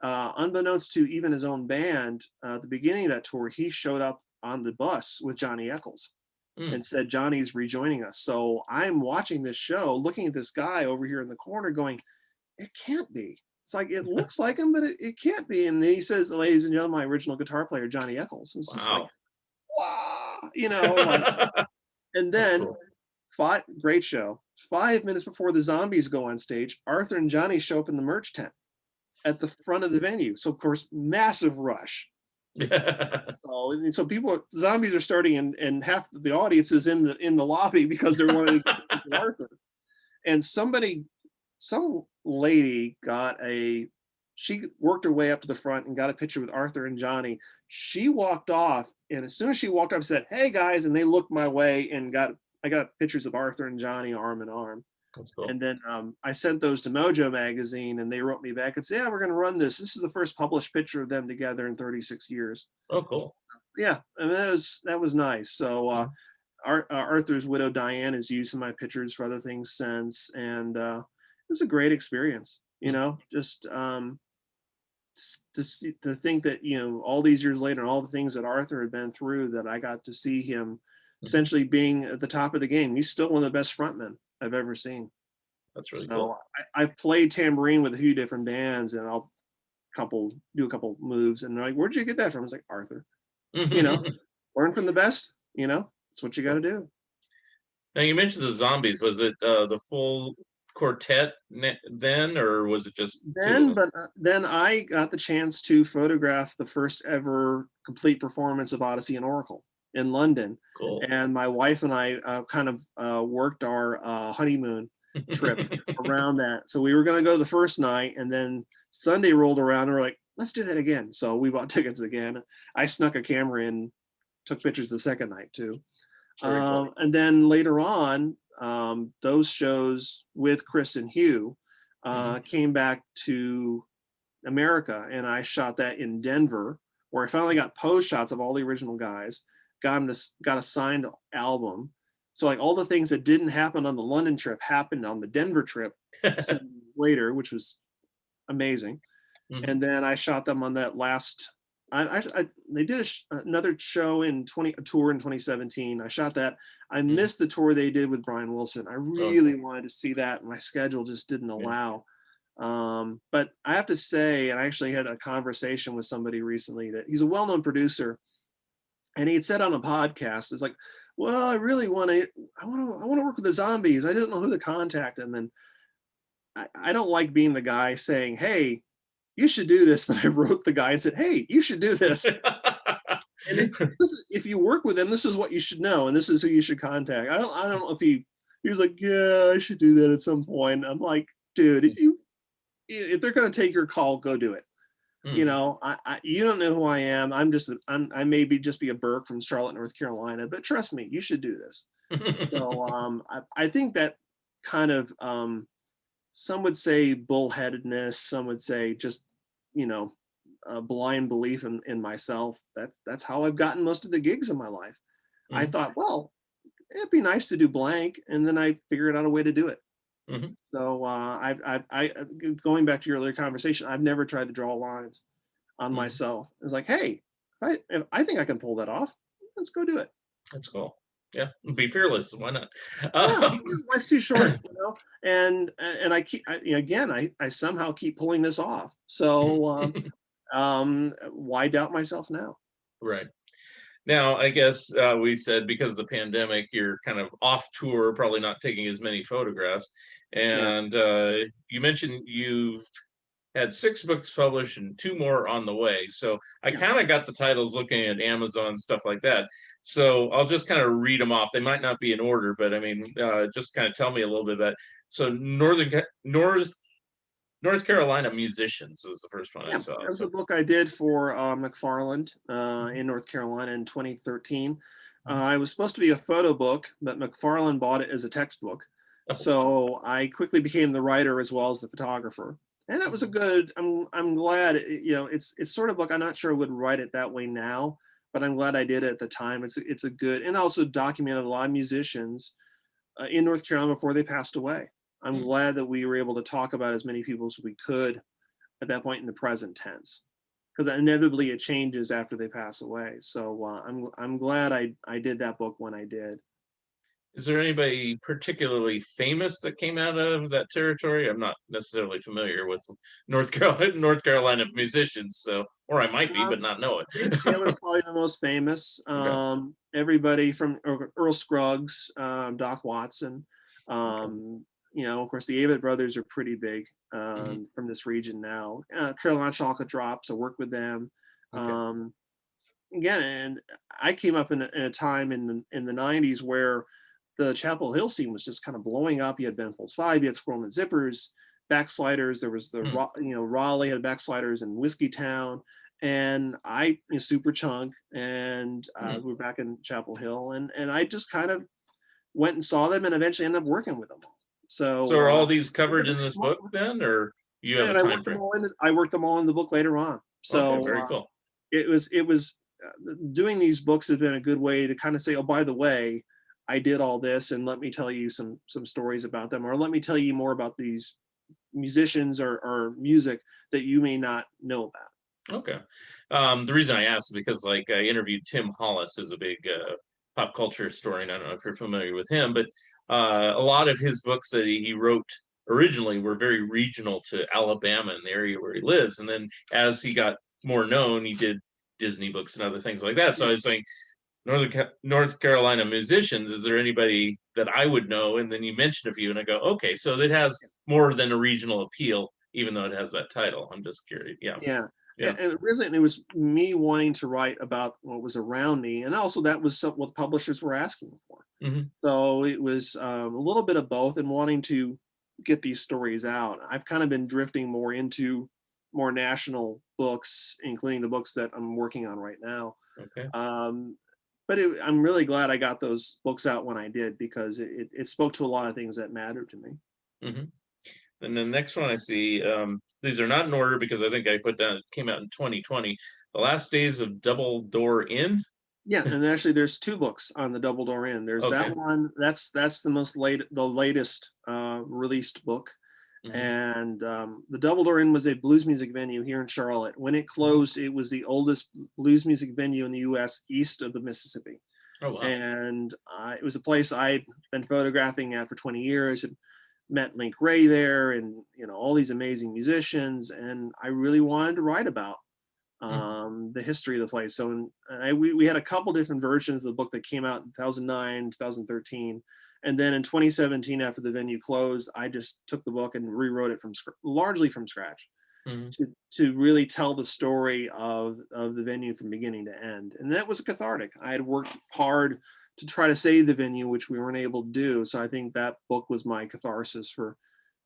unbeknownst to even his own band, at the beginning of that tour, he showed up on the bus with Johnny Eccles Mm. and said, "Johnny's rejoining us." So I'm watching this show, looking at this guy over here in the corner, going, "It can't be." It's like it looks like him, but it can't be. And then he says, "Ladies and gentlemen, my original guitar player, Johnny Eccles." It's just like, Wow. wow, like. And That's then cool. great show. 5 minutes before the Zombies go on stage, Arthur and Johnny show up in the merch tent at the front of the venue. So of course, massive rush. So people, Zombies are starting, and half the audience is in the lobby because they're wanting to get with Arthur. And some lady she worked her way up to the front and got a picture with Arthur and Johnny. She walked off, and as soon as she walked off, said, "Hey guys," and they looked my way, and I got pictures of Arthur and Johnny arm in arm. That's cool. And then I sent those to Mojo magazine, and they wrote me back and said, "Yeah, we're going to run this. This is the first published picture of them together in 36 years." Oh, cool. Yeah, and that was nice. So Mhm. Arthur's widow Diane has used some of my pictures for other things since, and it was a great experience. Mm. Just to think that all these years later, and all the things that Arthur had been through, that I got to see him Mhm. essentially being at the top of the game. He's still one of the best frontmen I've ever seen. That's really So cool. I've played tambourine with a few different bands, and I'll do a couple moves, and they're like, "Where'd you get that from?" I was like, "Arthur." You know, learn from the best. That's what you got to Cool. do. Now, you mentioned the Zombies. Was it, the full quartet then, or was it just 2 of them? Then I got the chance to photograph the first ever complete performance of Odyssey and Oracle in London, Cool. and my wife and I kind of worked our honeymoon trip around that. So we were going to go the first night, and then Sunday rolled around, and we're like, "Let's do that again." So we bought tickets again. I snuck a camera in, took pictures the second night too. Very cool. And then later on, those shows with Chris and Hugh Mhm. came back to America, and I shot that in Denver, where I finally got pose shots of all the original guys. Got a signed album. So like all the things that didn't happen on the London trip happened on the Denver trip 7 years later, which was amazing. Mhm. And then I shot them on that last. They did another show a tour in 2017. I shot that. I Mhm. missed the tour they did with Brian Wilson. I Okay. really wanted to see that. My schedule just didn't Yeah. allow. But I have to say, and I actually had a conversation with somebody recently that he's a well-known producer, and he had said on a podcast, "It's like, well, I really I want to work with the Zombies. I didn't know who to contact." And then I don't like being the guy saying, "Hey, you should do this," but I wrote the guy and said, "Hey, you should do this." And if you work with him, this is what you should know, and this is who you should contact. I don't know if he was like, yeah, I should do that at some point. I'm like, dude, if they're going to take your call, go do it. You Mhm. know, you don't know who I am. I may just be a Burke from Charlotte, North Carolina, but trust me, you should do this. So I think that kind of some would say bullheadedness, some would say just, you know, a blind belief in myself. That's how I've gotten most of the gigs in my life. I Mhm. thought, well, it'd be nice to do blank, and then I figured out a way to do it. Mhm. So going back to your earlier conversation, I've never tried to draw lines on Mhm. myself. It's like, hey, if I think I can pull that off, let's go do it. That's cool. Yeah, be fearless. Why not? Yeah, Um, life's too short, you know. And again, I somehow keep pulling this off. So why doubt myself now? right. Now, I guess we said because of the pandemic, you're kind of off tour, probably not taking as many photographs. Yeah, And you mentioned you had 6 books published and 2 more on the way. So I yeah. kind of got the titles looking at Amazon, stuff like that. So I'll just kind of read them off. They might not be in order, but I mean, just kind of tell me a little bit about it. So North Carolina Musicians is the first one I Yeah, saw. that was a So book I did for McFarland mhm, in North Carolina in 2013. mhm. It was supposed to be a photo book, but McFarland bought it as a textbook. Oh, So I quickly became the writer as well as the photographer. And that was a mhm, good, I'm glad, you know, it's sort of like, I'm not sure I would write it that way now, but I'm glad I did it at the time. It's a good, and also documented a lot of musicians in North Carolina before they passed away. I'm mhm. glad that we were able to talk about as many people as we could at that point in the present tense, because inevitably it changes after they pass away. So I'm glad I did that book when I did. Is there anybody particularly famous that came out of that territory? I'm not necessarily familiar with North Carolina musicians, so or I might be, but Um, not know James it. Taylor's probably the most famous. Okay. Everybody from Earl Scruggs, Doc Watson. Okay. You know, of course, the Avett Brothers are pretty big Hmm. from this region now. Carolina Chocolate Drops, I work with them. Okay. Um, Again, and I came up in a time in the '90s where the Chapel Hill scene was just kind of blowing up. You had Ben Folds Five, you had Squirrel and Zippers, Backsliders. There was Hmm. you know, Raleigh had Backsliders in Whiskey Town, and Super Chunk, and Hmm. we were back in Chapel Hill, and I just kind of went and saw them, and eventually ended up working with them. So So are all these covered in this book then, or you have a and time frame? I worked them all in the book later on. Okay, So very cool. it was doing these books has been a good way to kind of say, oh, by the way, I did all this, and let me tell you some stories about them, or let me tell you more about these musicians or music that you may not know about. Okay. The reason I asked is because like I interviewed Tim Hollis, who's a big pop culture historian. I don't know if you're familiar with him, but a lot of his books that he wrote originally were very regional to Alabama and the area where he lives. And then as he got more known, he did Disney books and other things like that. So Yeah, I was saying, North Carolina musicians, is there anybody that I would know? And then you mentioned a few, and I go, okay, so it has more than a regional appeal, even though it has that title. I'm just curious. Yeah, yeah. yeah. And originally, it was me wanting to write about what was around me, and also that was what publishers were asking for. Hmm. So it was a little bit of both, and wanting to get these stories out. I've kind of been drifting more into more national books, including the books that I'm working on right now. Okay. Um, but I'm really glad I got those books out when I did, because it spoke to a lot of things that mattered to me. Hmm. And the next one I see, these are not in order because I think I put down it came out in 2020. The Last Days of Double Door Inn. Yeah, and actually, there's two books on the Double Door Inn. There's that Okay. one. That's the latest released book. Hmm. And the Double Door Inn was a blues music venue here in Charlotte. When it Hmm. closed, it was the oldest blues music venue in the U.S. east of the Mississippi, Oh wow. and it was a place I'd been photographing at for 20 years, and met Link Ray there, and you know, all these amazing musicians, and I really wanted to write about Hmm. the history of the place. So we had a couple different versions of the book that came out in 2009, 2013. And then in 2017, after the venue closed, I just took the book and rewrote it largely from scratch. Mhm. to really tell the story of the venue from beginning to end. And that was cathartic. I had worked hard to try to save the venue, which we weren't able to do. So I think that book was my catharsis for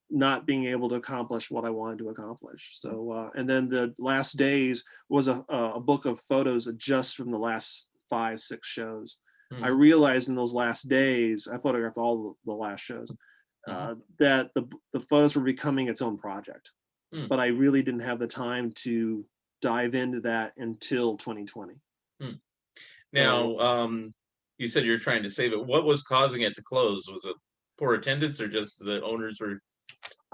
not being able to accomplish what I wanted to accomplish. So, and then the last days was a book of photos just from the last 5, 6 shows. I Mhm. realized in those last days, I photographed all the last shows, Mhm. that the photos were becoming its own project, Mm. but I really didn't have the time to dive into that until 2020. Mm. So Now, you said you're trying to save it. What was causing it to close? Was it poor attendance or just the owners were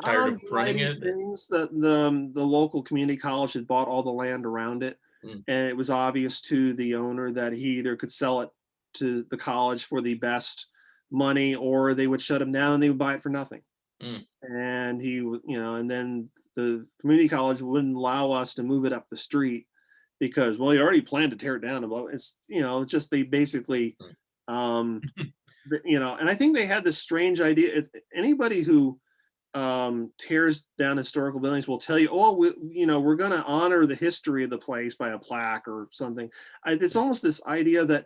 tired of running variety of it? Or things. The local community college had bought all the land around it, mm, and it was obvious to the owner that he either could sell it to the college for the best money, or they would shut him down and they would buy it for nothing. mm, And he would, and then the community college wouldn't allow us to move it up the street because, well, he already planned to tear it down. About it's, just they basically, mm. um, and I think they had this strange idea. Anybody who tears down historical buildings will tell you, oh, we're going to honor the history of the place by a plaque or something. It's almost this idea that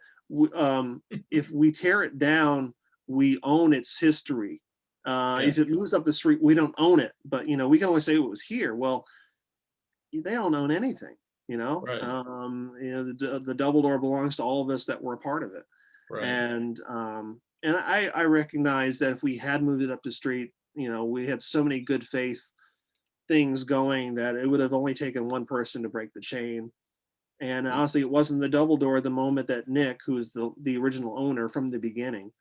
if we tear it down, we own its history. Yeah, If it moves up the street, we don't own it, but we can always say it was here. Well, they don't own anything. right, The double door belongs to all of us that were a part of it, right. and I recognize that if we had moved it up the street, we had so many good faith things going that it would have only taken one person to break the chain. And Mm, honestly, it wasn't the double door the moment that Nick, who is the original owner from the beginning,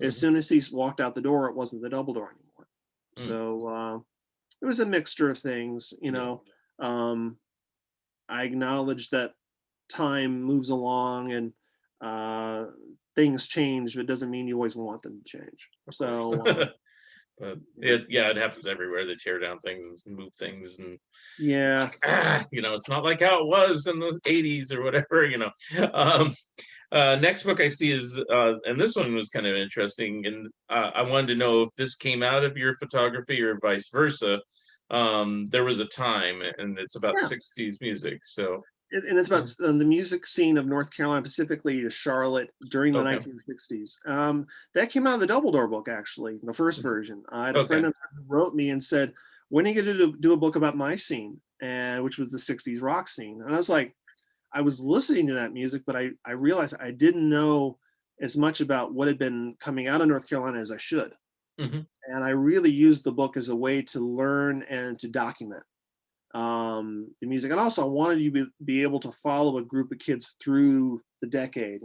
as mhm, soon as he walked out the door, it wasn't the double door anymore. mm, So it was a mixture of things. yeah. Um, I acknowledge that time moves along and uh, things change, but it doesn't mean you always want them to change. Of course. So But yeah, yeah, it happens everywhere. They tear down things and move things, and yeah, like, it's not like how it was in the '80s or whatever. Um, next book I see is, and this one was kind of interesting, and I wanted to know if this came out of your photography or vice versa. There was a time, and it's about yeah. '60s music. So, And it's about um, the music scene of North Carolina, specifically Charlotte during the okay, 1960s. That came out of the Double Door book, actually, the first version. I had a okay, friend of mine who wrote me and said, "When are you going to do a book about my scene?" And which was the '60s rock scene. And I was like, I was listening to that music, but I realized I didn't know as much about what had been coming out of North Carolina as I should. hmm, And I really used the book as a way to learn and to document the music. And also, I wanted you to be able to follow a group of kids through the decade.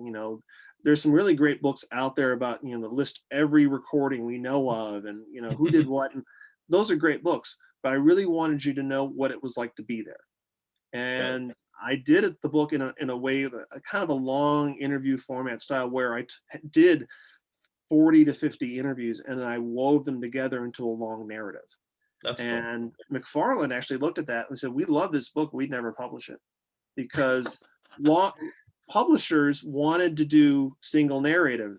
There's some really great books out there about, that list every recording we know of and, who did what. And those are great books. But I really wanted you to know what it was like to be there. got And I did the book in a way, a kind of a long interview format style where I did 40 to 50 interviews and then I wove them together into a long narrative. that's cool. And McFarland actually looked at that and said, "We love this book. We'd never publish it because law publishers wanted to do single narrative,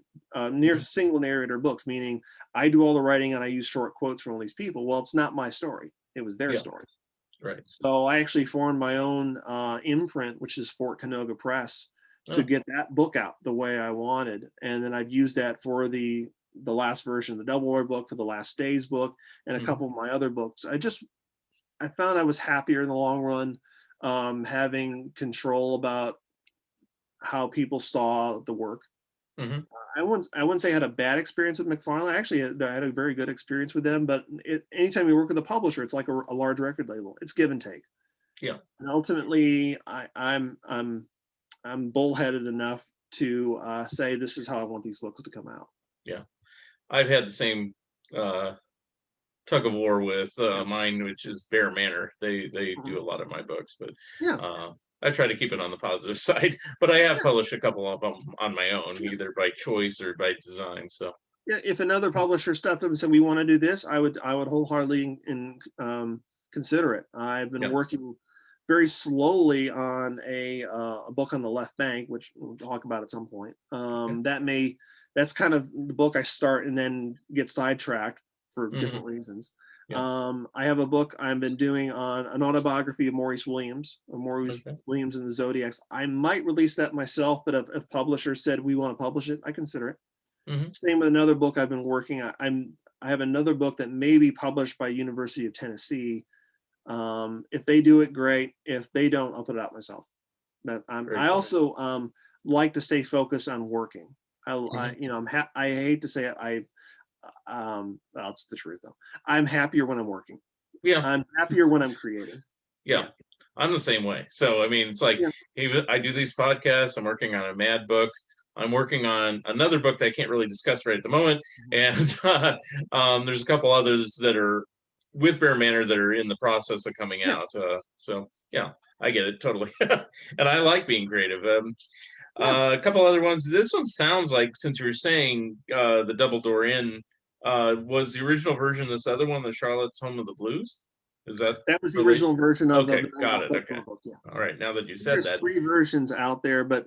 near Mhm, single narrator books, meaning I do all the writing and I use short quotes from all these people. Well, it's not my story. It was their yeah, story. right. So I actually formed my own imprint, which is Fort Canoga Press, to Oh, get that book out the way I wanted, and then I've used that for the last version of the Double War book, for the Last Days book, and a mhm, couple of my other books. I found I was happier in the long run, having control about how people saw the work. mhm, I wouldn't say I had a bad experience with McFarlane. Actually, I had a very good experience with them. But anytime you work with a publisher, it's like a large record label. It's give and take. yeah, And ultimately, I'm bullheaded enough to say this is how I want these books to come out. yeah. I've had the same uh, tug of war with Yeah, mine, which is Bear Manor. They mhm. do a lot of my books, but Yeah, uh, I try to keep it on the positive side. But I have yeah, published a couple of them on my own, yeah. either by choice or by design. So, Yeah, if another publisher stepped up and said we want to do this, I would wholeheartedly consider it. I've been yeah, working very slowly on a book on the left bank, which we'll talk about at some point. okay, That's kind of the book I start and then get sidetracked for hmm, different reasons. Yeah. I have a book I've been doing on an autobiography of Maurice Williams, or Maurice Okay. Williams and the Zodiacs. I might release that myself, but if publisher said we want to publish it, I consider it. Hmm. Same with another book I've been working on. I have another book that may be published by University of Tennessee. If they do it, great. If they don't, I'll put it out myself. But Very I cool. also like to stay focused on working. Hmm. I hate to say it. Well, it's the truth though. I'm happier when I'm working. Yeah. I'm happier when I'm creating. Yeah. Yeah. I'm the same way. So, I mean, it's like, Yeah. even I do these podcasts, I'm working on a mad book. I'm working on another book that I can't really discuss right at the moment. And there's a couple others that are with Bear Manor that are in the process of coming Yeah. out. So, yeah, I get it totally. And I like being creative. Yeah. A couple other ones. This one sounds like, since you were saying the Double Door Inn, was the original version this other one, the Charlotte's Home of the Blues? Is that That was the relate? original version of Okay, the got Daniel it. Okay. Coston book. Yeah. All right. Now that you said There's that, 3 versions out there, but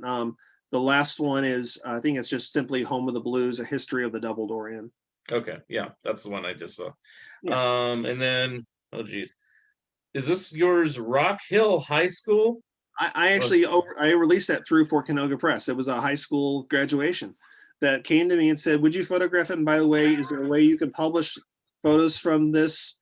the last one is, I think it's just simply Home of the Blues: A History of the Double Door Inn. okay, yeah, that's the one I just saw. Yeah. And then, oh geez, is this yours? Rock Hill High School? I actually I released that through For Canoga Press. It was a high school graduation that came to me and said, "Would you photograph it? And by the way, is there a way you can publish photos from this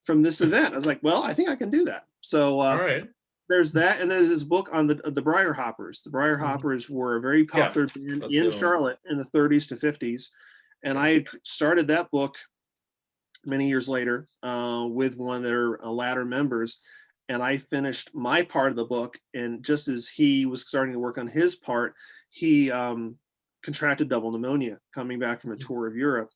event?" I was like, "Well, I think I can do that." So All right. there's that, and there's this book on the Briar Hoppers. The Briar Mhm. Hoppers were a very Yeah, popular band that's the in other one. Charlotte in the 30s to 50s, and Okay. I started that book many years later with one of their latter members, and I finished my part of the book. And just as he was starting to work on his part, he contracted double pneumonia coming back from a tour of Europe,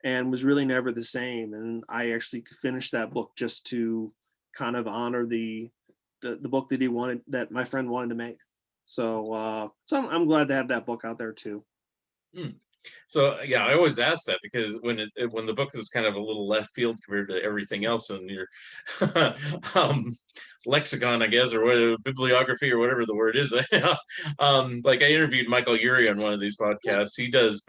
and was really never the same. And I actually finished that book just to kind of honor the book that he wanted, that my friend wanted to make. So I'm glad to have that book out there too. Hmm. So yeah, I always ask that because when the book is kind of a little left field compared to everything else in your um, lexicon, I guess, or whatever, bibliography or whatever the word is. Like I interviewed Michael Urey on one of these Yeah. podcasts. He does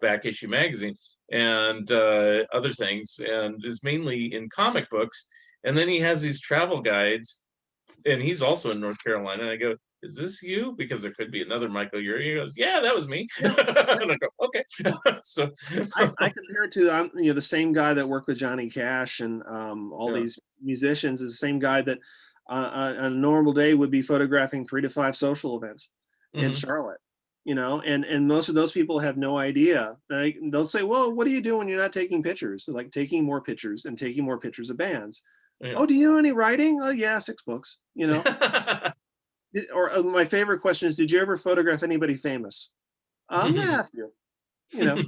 back issue magazine and other things, and is mainly in comic books. And then he has these travel guides, and he's also in North Carolina. And I go, is this you? Because there could be another Michael Urey. He goes, yeah, that was me. Yeah. Yeah. And I go, okay. So, I compare it to the same guy that worked with Johnny Cash and all yeah. these musicians is the same guy that on a normal day would be photographing 3 to 5 social events in Hmm. Charlotte. And most of those people have no idea. They'll say, "Well, what do you do when you're not taking pictures?" They're like taking more pictures and taking more pictures of bands. Yeah. "Oh, do you know any writing?" "Oh, yeah, 6 books." Or my favorite question is, "Did you ever photograph anybody famous?" "Nah, a few." You know,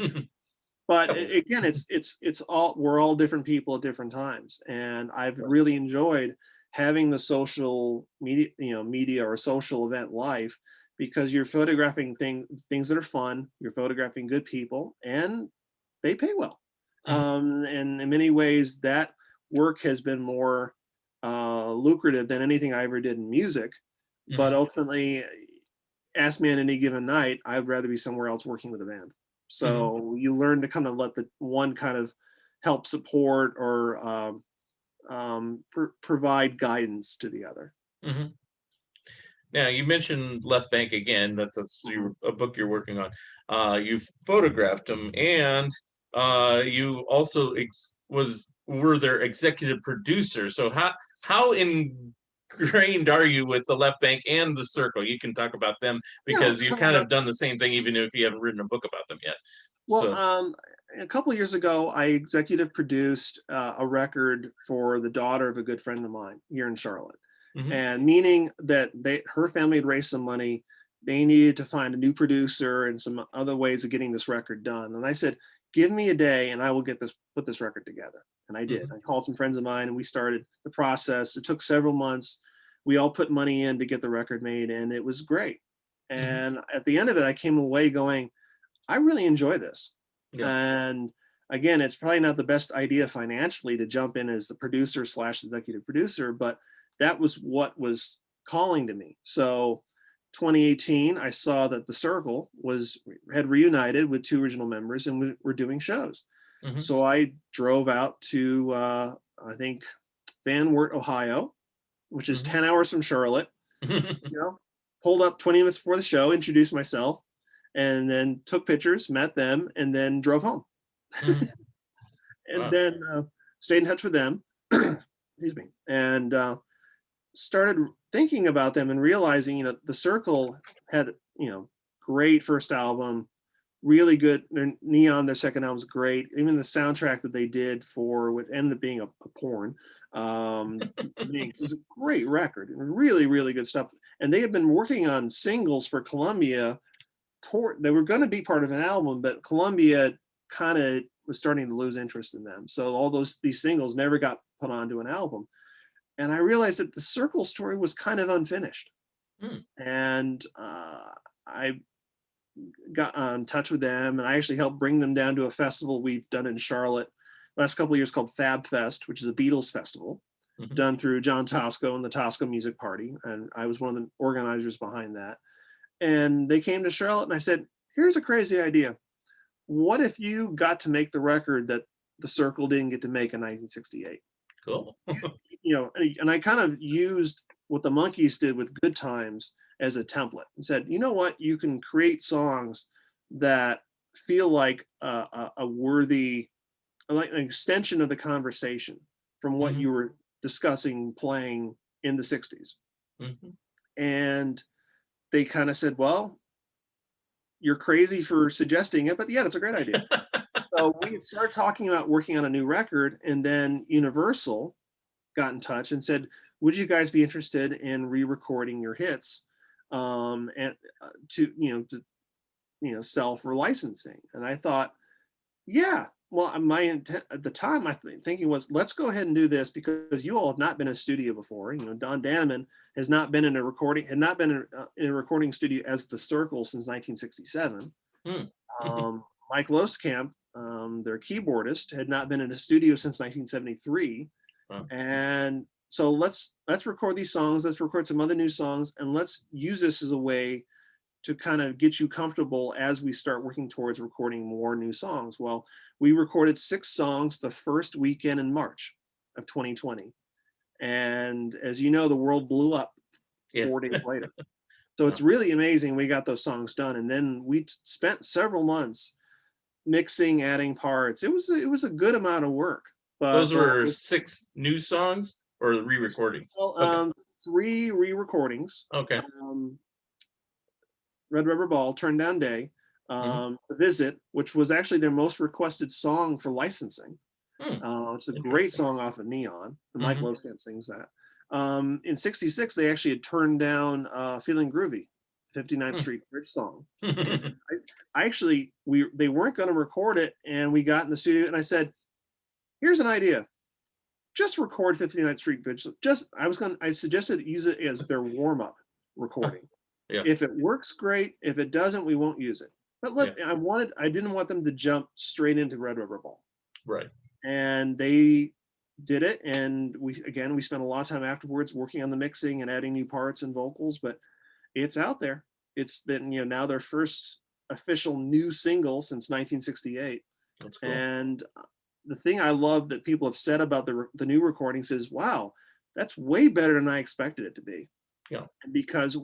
but Couple. again, it's all, we're all different people at different times, and I've Right. really enjoyed having the social media or social event life, because you're photographing things that are fun, you're photographing good people, and they pay well. Mhm. And in many ways that work has been more lucrative than anything I ever did in music, but Mhm. ultimately, ask me on any given night, I'd rather be somewhere else working with a band. Mhm. So you learn to kind of let the one kind of help support or provide guidance to the other. Mhm. Now you mentioned Left Bank again. That's Mhm. a book you're working on. You photographed them, and you also were their executive producer. So how ingrained are you with the Left Bank and the Circle? You can talk about them Yeah, because you've kind kind of. of done the same thing, even if you haven't written a book about them yet. Well, So, a couple of years ago, I executive produced a record for the daughter of a good friend of mine here in Charlotte, mhm. and meaning that her family had raised some money. They needed to find a new producer and some other ways of getting this record done. And I said, "Give me a day, and I will put this record together." And I did. Mhm. I called some friends of mine, and we started the process. It took several months. We all put money in to get the record made, and it was great. Mhm. And at the end of it, I came away going, I really enjoy this. Yeah. And again, it's probably not the best idea financially to jump in as the producer slash executive producer, but that was what was calling to me. So 2018, I saw that the Circle had reunited with 2 original members, and we were doing shows. Mhm. So I drove out to I think, Van Wert, Ohio, which is Mhm. 10 hours from Charlotte. You know, pulled up 20 minutes before the show, introduced myself, and then took pictures, met them, and then drove home. Mhm. And Wow. then stayed in touch with them. Excuse me. And started thinking about them and realizing, the Circle had, great first album, really good. Their Neon, their second album's great. Even the soundtrack that they did for what ended up being a porn, Minx, is a great record. Really, really good stuff. And they had been working on singles for Columbia. They were going to be part of an album, but Columbia kind of was starting to lose interest in them. So all these singles never got put onto an album. And I realized that the Circle story was kind of unfinished. Mm. And I got in touch with them, and I actually helped bring them down to a festival we've done in Charlotte last couple of years called Fab Fest, which is a Beatles festival Mhm. done through John Tosco and the Tosco Music Party. And I was one of the organizers behind that. And they came to Charlotte, and I said, here's a crazy idea. What if you got to make the record that the Circle didn't get to make in 1968? Cool. And I kind of used what the Monkees did with Good Times as a template and said, you know what, you can create songs that feel like a worthy, like an extension of the conversation from what Mhm. you were discussing playing in the 60s. Mhm. And they kind of said, well, you're crazy for suggesting it, but yeah, that's a great idea. So we had started talking about working on a new record, and then Universal got in touch and said, "Would you guys be interested in re-recording your hits, and sell for licensing?" And I thought, yeah. Well, my intent at the time, thinking was, let's go ahead and do this because you all have not been in a studio before. Don Daneman has not been in a recording, had not been in a recording studio as the Circle since 1967. Mm. Mike Loskamp, their keyboardist, had not been in a studio since 1973. Wow. And so let's record these songs, let's record some other new songs, and let's use this as a way to kind of get you comfortable as we start working towards recording more new songs. Well, we recorded 6 songs the first weekend in March of 2020. And as you know, the world blew up Yeah. 4 days later. So it's Wow. really amazing we got those songs done. And then we spent several months mixing, adding parts. It was a good amount of work, but Those were 6 new songs or re-recordings? well, Okay. 3 re-recordings. Okay. Um, Red Rubber Ball, Turn Down Day, Mhm. The Visit, which was actually their most requested song for licensing. Hmm. It's a great Interesting. song off of Neon. Mike Mhm. Loskamp sings that. In '66, they actually had turned down Feeling Groovy, 59th Hmm. Street Bridge song. And I actually, they weren't going to record it, and we got in the studio, and I said, here's an idea. Just record 59th Street Bridge. I suggested use it as their warm up recording. Yeah. If it works, great. If it doesn't, we won't use it. But Yeah. I didn't want them to jump straight into Red Rubber Ball. Right. And they did it. And we spent a lot of time afterwards working on the mixing and adding new parts and vocals, but it's out there. It's then, now their first official new single since 1968. That's cool. And the thing I love that people have said about the new recordings is, wow, that's way better than I expected it to be. Yeah. Because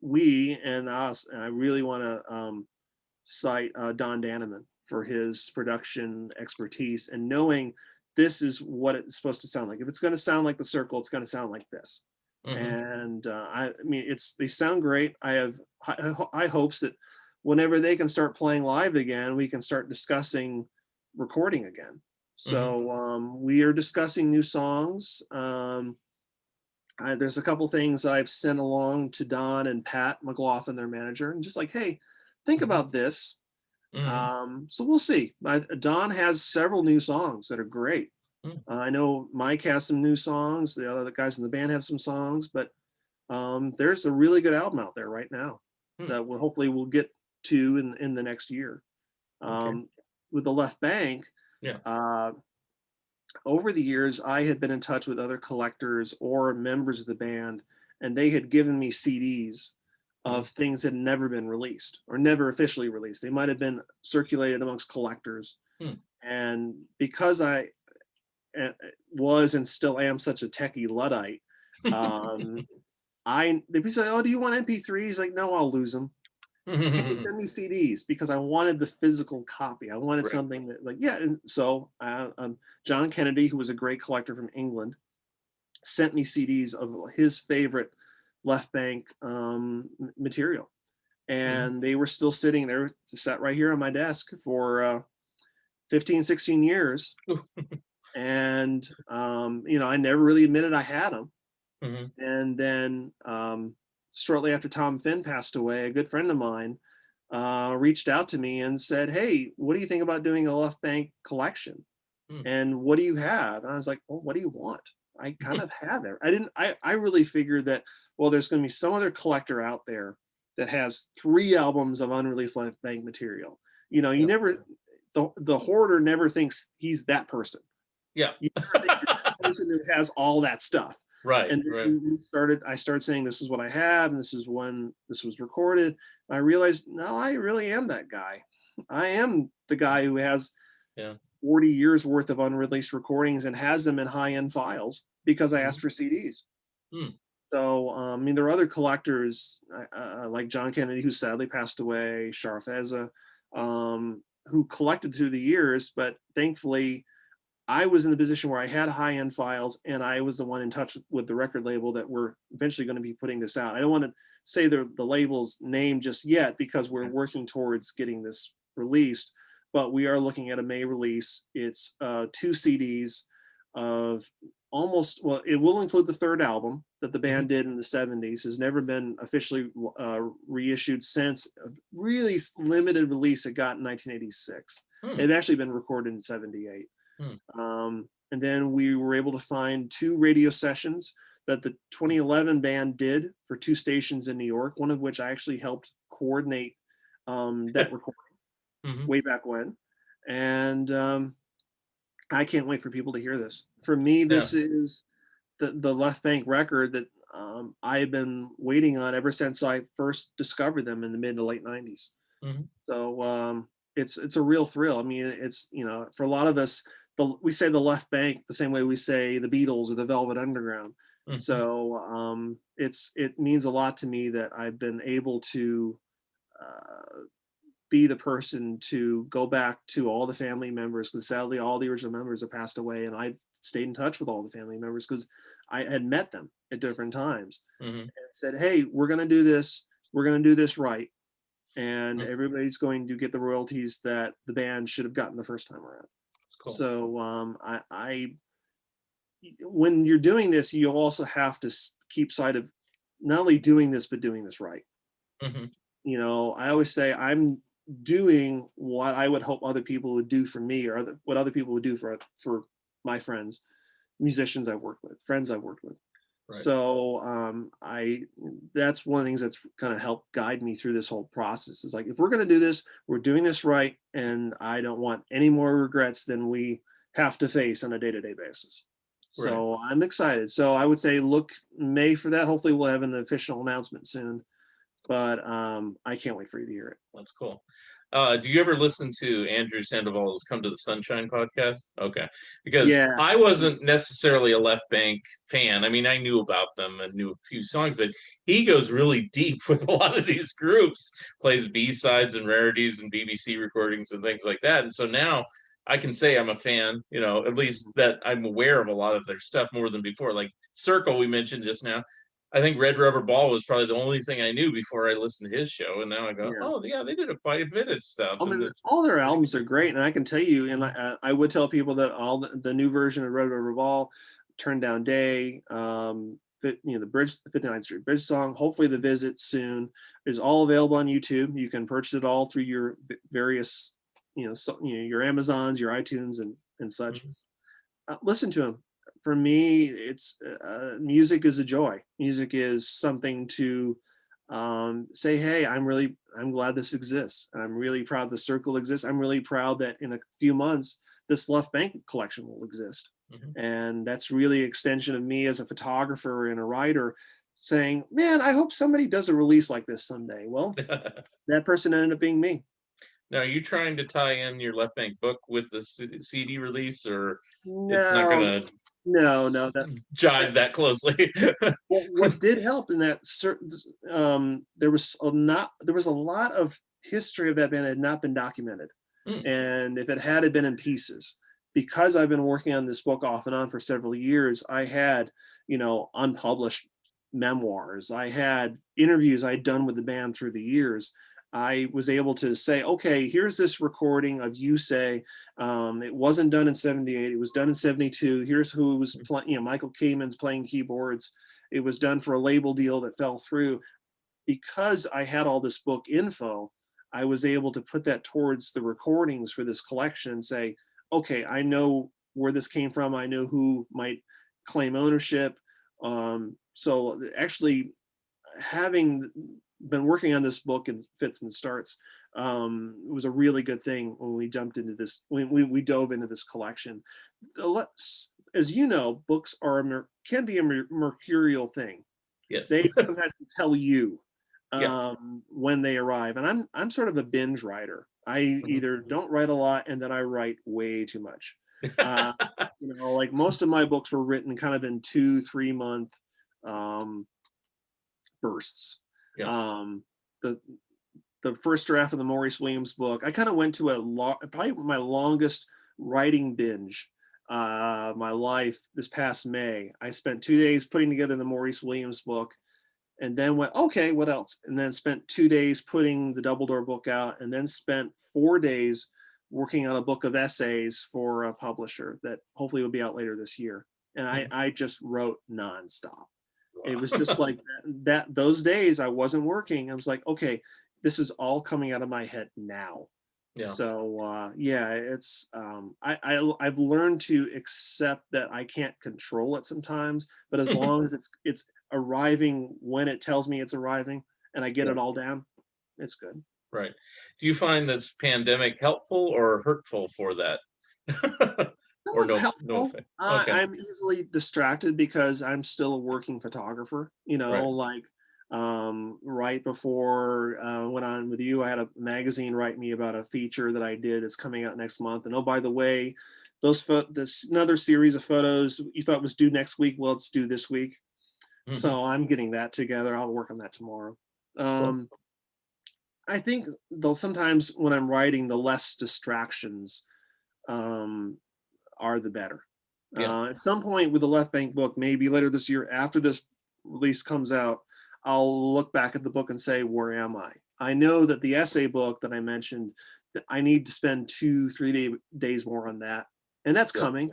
we and us, and I really want to cite Don Daneman for his production expertise and knowing this is what it's supposed to sound like. If it's going to sound like the Circle, it's going to sound like this. Mhm. And I mean, they sound great. I have high hopes that whenever they can start playing live again, we can start discussing recording again. Mhm. So we are discussing new songs. There's a couple things I've sent along to Don and Pat McLaughlin, their manager, and just like, hey, think Mhm. about this. Mhm. So we'll see. Don has several new songs that are great. Mm. I know Mike has some new songs. The other guys in the band have some songs, but there's a really good album out there right now Hmm. that we'll get to in the next year. Okay. Um, with the Left Bank, Yeah. uh, over the years, I had been in touch with other collectors or members of the band, and they had given me CDs Mhm. of things that had never been released or never officially released. They might have been circulated amongst collectors. Hmm. And because was and still am such a techie Luddite, um, they say, "Oh, do you want MP3s?" Like, no, I'll lose them. Send me CDs because I wanted the physical copy. I wanted Right. something that, like, yeah. And so, John Kennedy, who was a great collector from England, sent me CDs of his favorite left bank material, Mhm. and they were still sitting there, sat right here on my desk for 15, 16 years. And I never really admitted I had them. Mhm. And then shortly after Tom Finn passed away, a good friend of mine reached out to me and said, "Hey, what do you think about doing a left bank collection? Mm. And what do you have?" And I was like, "Well, what do you want?" I kind of had it. I didn't. I really figured that, well, there's going to be some other collector out there that has 3 albums of unreleased left bank material. You Yeah. never, the hoarder never thinks he's that person. Yeah. You think you're the person who has all that stuff. Right, And right. then I started saying, "This is what I have, and this is when this was recorded." I realized, no, I really am that guy. I am the guy who has Yeah. 40 years worth of unreleased recordings and has them in high-end files because I asked Mhm. for CDs. Mm. So, I mean, there are other collectors like John Kennedy, who sadly passed away, Sharfeza, who collected through the years, but thankfully I was in the position where I had high-end files, and I was the one in touch with the record label that we're eventually going to be putting this out. I don't want to say the label's name just yet because we're Okay. working towards getting this released, but we are looking at a May release. It's 2 CDs of almost, well, it will include the third album that the Mhm. band did in the 70s. Has never been officially reissued since a really limited release it got in 1986. It Mm. had actually been recorded in 78. Mm. And then we were able to find 2 radio sessions that the 2011 band did for 2 stations in New York, one of which I actually helped coordinate that recording Mhm. way back when. And I can't wait for people to hear this. For me, Yeah. this is the left bank record that I've been waiting on ever since I first discovered them in the mid to late 90s. Mhm. So it's a real thrill. I mean, it's for a lot of us, we say the left bank the same way we say the Beatles or the Velvet Underground. Mhm. So it means a lot to me that I've been able to be the person to go back to all the family members, because sadly all the original members have passed away, and I stayed in touch with all the family members because I had met them at different times Mhm. and said, "Hey, we're going to do this. We're going to do this right, and Mm. everybody's going to get the royalties that the band should have gotten the first time around." It's cool. So when you're doing this, you also have to keep sight of not only doing this but doing this right. Mhm. I always say I'm doing what I would hope other people would do for me, or what other people would do for my friends, musicians I've worked with, friends I've worked with. Right. So I that's one of the things that's kind of helped guide me through this whole process. Is like, if we're going to do this, we're doing this right, and I don't want any more regrets than we have to face on a day-to-day basis. Right. So I'm excited. So I would say look May for that. Hopefully we'll have an official announcement soon. But I can't wait for you to hear it. That's cool. Do you ever listen to Andrew Sandoval's "Come to the Sunshine" podcast? Okay, because Yeah. I wasn't necessarily a Left Bank fan. I mean, I knew about them and knew a few songs, but he goes really deep with a lot of these groups, plays B-sides and rarities and BBC recordings and things like that. And so now I can say I'm a fan, at least that I'm aware of a lot of their stuff more than before. Like Circle, we mentioned just now. I think Red Rubber Ball was probably the only thing I knew before I listened to his show, and now I go, Yeah. "Oh, yeah, they did a quite a bit of stuff," I and mean, it's all their pretty albums are great, and I can tell you, and good. I would tell people that all the new version of Red River Ball, Turn Down Day, the bridge, the 59th Street Bridge song, hopefully the Visit soon, is all available on YouTube. You can purchase it all through your various, your Amazons, your iTunes, and such. Mhm. Listen to them. For me, it's music is a joy. Music is something to say, "Hey, I'm glad this exists. I'm really proud the circle exists. I'm really proud that in a few months this left bank collection will exist." Mhm. And that's really an extension of me as a photographer and a writer saying, "Man, I hope somebody does a release like this someday." Well, that person ended up being me. Now, are you trying to tie in your Left Bank book with the CD release, or it's not No, gonna no, jive that that closely? what did help in that certain there was a lot of history of that band that had not been documented. Mm, And if it had been in pieces, because I've been working on this book off and on for several years, I had, unpublished memoirs. I had interviews I'd done with the band through the years. I was able to say, okay, here's this recording of you say, it wasn't done in 78, it was done in 72. Here's who was playing, Michael Kamen's playing keyboards. It was done for a label deal that fell through. Because I had all this book info, I was able to put that towards the recordings for this collection and say, okay, I know where this came from. I know who might claim ownership. So actually, having been working on this book in fits and starts, it was a really good thing when we jumped into this, when we dove into this collection. As you know, books can be a mercurial thing. yes. They sometimes tell you Yeah. when they arrive, and I'm sort of a binge writer. I Mhm. either don't write a lot and then I write way too much. Uh, like most of my books were written kind of in 2-3 month um, bursts. Yeah. Um, the the first draft of the Maurice Williams book, I kind of went to probably my longest writing binge my life this past May. I spent 2 days putting together the Maurice Williams book, and then went, okay, what else? And then spent 2 days putting the Double Door book out, and then spent 4 days working on a book of essays for a publisher that hopefully will be out later this year. And Mhm. I just wrote nonstop. It was just Wow. like that those days I wasn't working. I was like, okay, this is all coming out of my head now. Yeah. So yeah, it's I've learned to accept that I can't control it sometimes, but as long as it's arriving when it tells me it's arriving and I get Yeah. it all down, it's good. Right. Do you find this pandemic helpful or hurtful for that? Or Somewhat no helpful. effect? Okay. I'm easily distracted because I'm still a working photographer. Right. Like right before I went on with you, I had a magazine write me about a feature that I did that's coming out next month. And oh, by the way, this another series of photos you thought was due next week. Well, it's due this week. Mhm. So I'm getting that together. I'll work on that tomorrow. Cool. Um, I think though sometimes when I'm writing, the less distractions um, are the better. Yeah. At some point with the Left Bank book, maybe later this year, after this release comes out, I'll look back at the book and say, where am I? I know that the essay book that I mentioned, that I need to spend 2-3 days more on that, and that's Yeah. coming.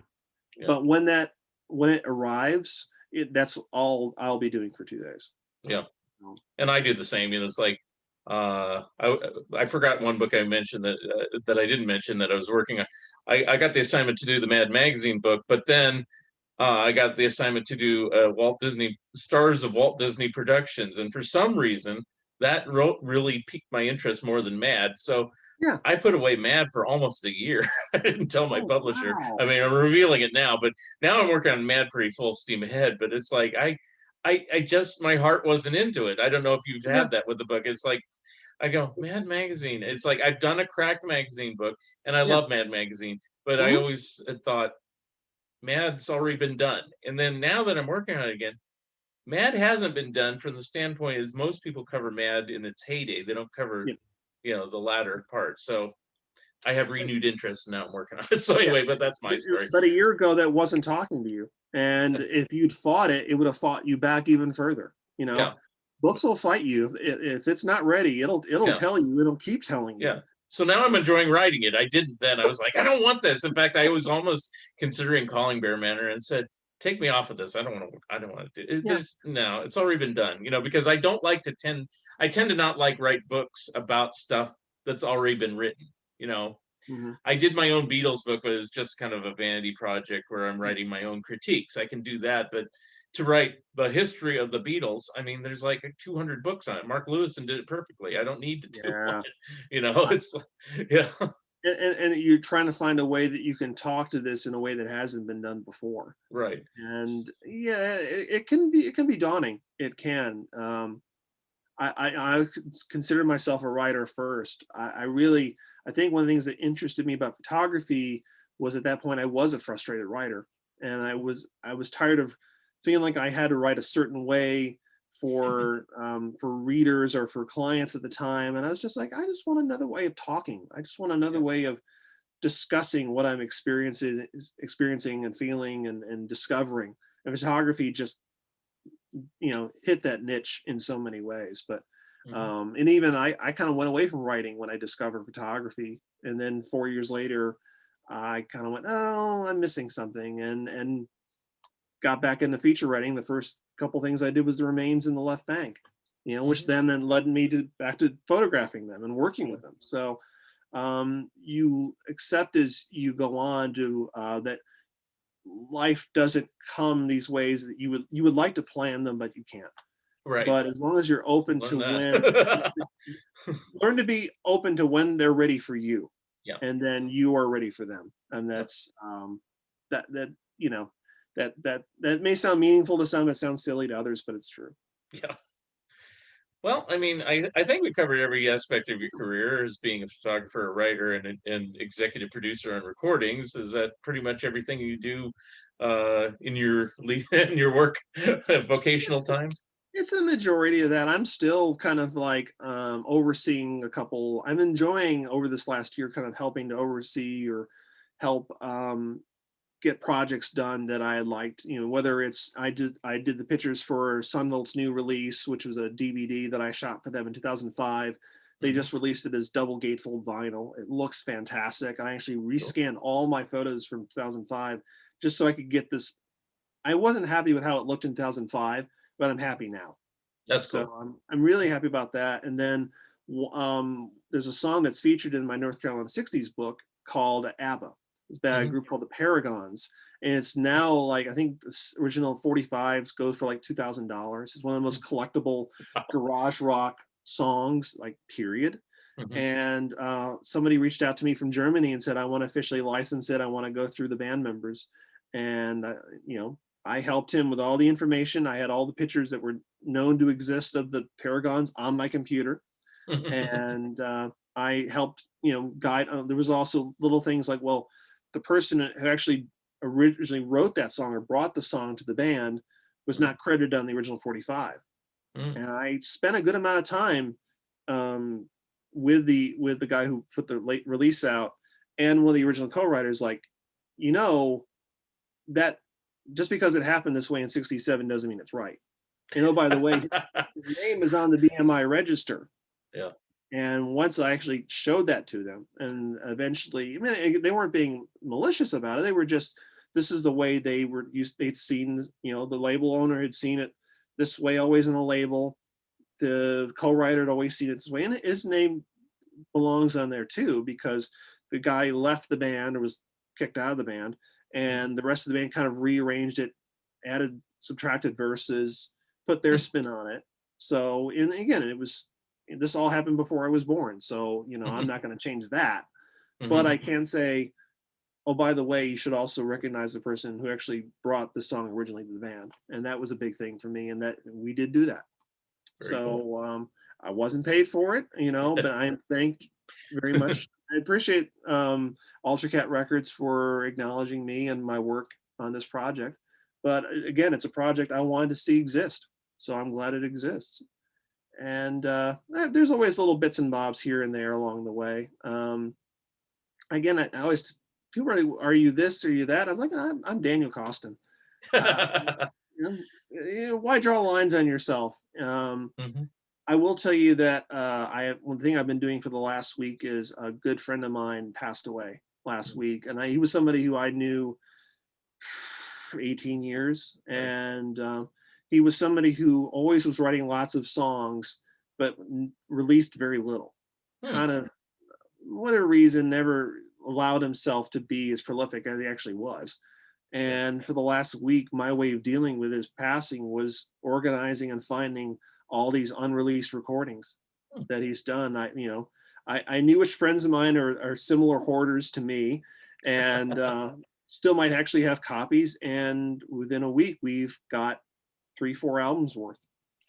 Yeah. But when it arrives, that's all I'll be doing for 2 days. Yeah. So, And I do the same. It's like I forgot one book I mentioned that I didn't mention that I was working on. I got the assignment to do the Mad Magazine book, but then I got the assignment to do Walt Disney Stars of Walt Disney Productions, and for some reason that really piqued my interest more than Mad. So yeah. I put away Mad for almost a year. I didn't tell my Oh publisher. I wow. mean, I'm revealing it now, but now I'm working on Mad pretty full steam ahead. But it's like I just my heart wasn't into it. I don't know if you've Yeah. had that with the book. It's like I go Mad Magazine. It's like I've done a cracked magazine book, and I Yeah. love Mad Magazine, but I Hmm. always thought Mad's already been done. And then now that I'm working on it again, Mad hasn't been done from the standpoint is most people cover Mad in its heyday. They don't cover, Yeah. the latter part. So I have renewed interest and now I'm working on it. So Yeah. anyway, but that's my story. But a year ago, that wasn't talking to you. And if you'd fought it, it would have fought you back even further. Yeah, Books will fight you. If it's not ready, it'll yeah, tell you. It'll keep telling you. yeah. So now I'm enjoying writing it. I didn't then. I was like, I don't want this. In fact, I was almost considering calling Bear Manor and said, take me off of this. I don't want to. I don't want to do it. Yeah. There's no. It's already been done. Because I don't like to tend. I tend to not like write books about stuff that's already been written. You know, Hmm. I did my own Beatles book, but it's just kind of a vanity project where I'm Yeah. writing my own critiques. I can do that, but to write the history of the Beatles, I mean, there's like 200 books on it. Mark Lewison did it perfectly. I don't need to do one. Yeah. I, It's like, yeah, and you're trying to find a way that you can talk to this in a way that hasn't been done before. right. And yeah, it can be daunting. It can. I consider myself a writer first. I think one of the things that interested me about photography was at that point I was a frustrated writer, and I was tired of feeling like I had to write a certain way for readers or for clients at the time, and I was just like, I just want another way of talking. I just want another Yeah. way of discussing what I'm experiencing and feeling and discovering. And photography just, hit that niche in so many ways. But Mhm. and even I kind of went away from writing when I discovered photography, and then 4 years later, I kind of went, oh, I'm missing something, and got back into feature writing. The first couple things I did was the remains in the left bank, which Mhm. then led me to back to photographing them and working Yeah. with them. So you accept as you go on to that life doesn't come these ways that you would like to plan them, but you can't. Right. But as long as you're open Learn to when, that. learn to be open to when they're ready for you, Yeah. and then you are ready for them. And Yeah. that's that that may sound meaningful to some, it sounds silly to others, but it's true. Yeah. Well, I mean, I think we covered every aspect of your career as being a photographer, a writer, and an executive producer on recordings. Is that pretty much everything you do in your in your work vocational time? It's a majority of that. I'm still kind of like overseeing a couple. I'm enjoying over this last year kind of helping to oversee or help get projects done that I liked. Whether it's I did the pictures for Sunvolt's new release, which was a DVD that I shot for them in 2005. They Hmm. just released it as double gatefold vinyl. It looks fantastic. I actually Cool. rescanned all my photos from 2005 just so I could get this. I wasn't happy with how it looked in 2005, but I'm happy now. That's So cool. I'm really happy about that. And then there's a song that's featured in my North Carolina 60s book called ABBA. It's by a Hmm. group called the Paragons. And it's now like, I think the original 45s goes for like $2,000. It's one of the most collectible garage rock songs, like, period. Hmm. And somebody reached out to me from Germany and said, I want to officially license it. I want to go through the band members. And, I helped him with all the information. I had all the pictures that were known to exist of the Paragons on my computer, and I helped guide. There was also little things like, well, the person who actually originally wrote that song or brought the song to the band was not credited on the original 45, Hmm. and I spent a good amount of time um, with the guy who put the late release out and one of the original co-writers, like, you know that just because it happened this way in 67 doesn't mean it's right. By the way, his name is on the BMI register. Yeah. And once I actually showed that to them, and eventually, I mean, they weren't being malicious about it. They were just, this is the way they were used. They'd seen, the label owner had seen it this way, always in a label. The co-writer had always seen it this way. And his name belongs on there too, because the guy left the band or was kicked out of the band, Mhm. and the rest of the band kind of rearranged it, added, subtracted verses, put their spin on it. So, and again, this all happened before I was born. So, I'm not going to change that. But I Mhm. can say, oh, by the way, you should also recognize the person who actually brought the song originally to the band. And that was a big thing for me. And that we did do that. Very cool. So I wasn't paid for it, but I thank very much. I appreciate UltraCat Records for acknowledging me and my work on this project. But again, it's a project I wanted to see exist. So I'm glad it exists. And there's always little bits and bobs here and there along the way. Again, I always, people are you this or you that? I'm like, I'm Daniel Coston. Uh, why draw lines on yourself? Mhm. I will tell you that one thing I've been doing for the last week is a good friend of mine passed away last Mm. week, and he was somebody who I knew for 18 years, Right. and he was somebody who always was writing lots of songs, but released very little. Hmm. Kind of, whatever reason, never allowed himself to be as prolific as he actually was. Right. And for the last week, my way of dealing with his passing was organizing and finding all these unreleased recordings Hmm. that he's done. I knew which friends of mine are similar hoarders to me, and still might actually have copies. And within a week, we've got 3, 4 albums worth.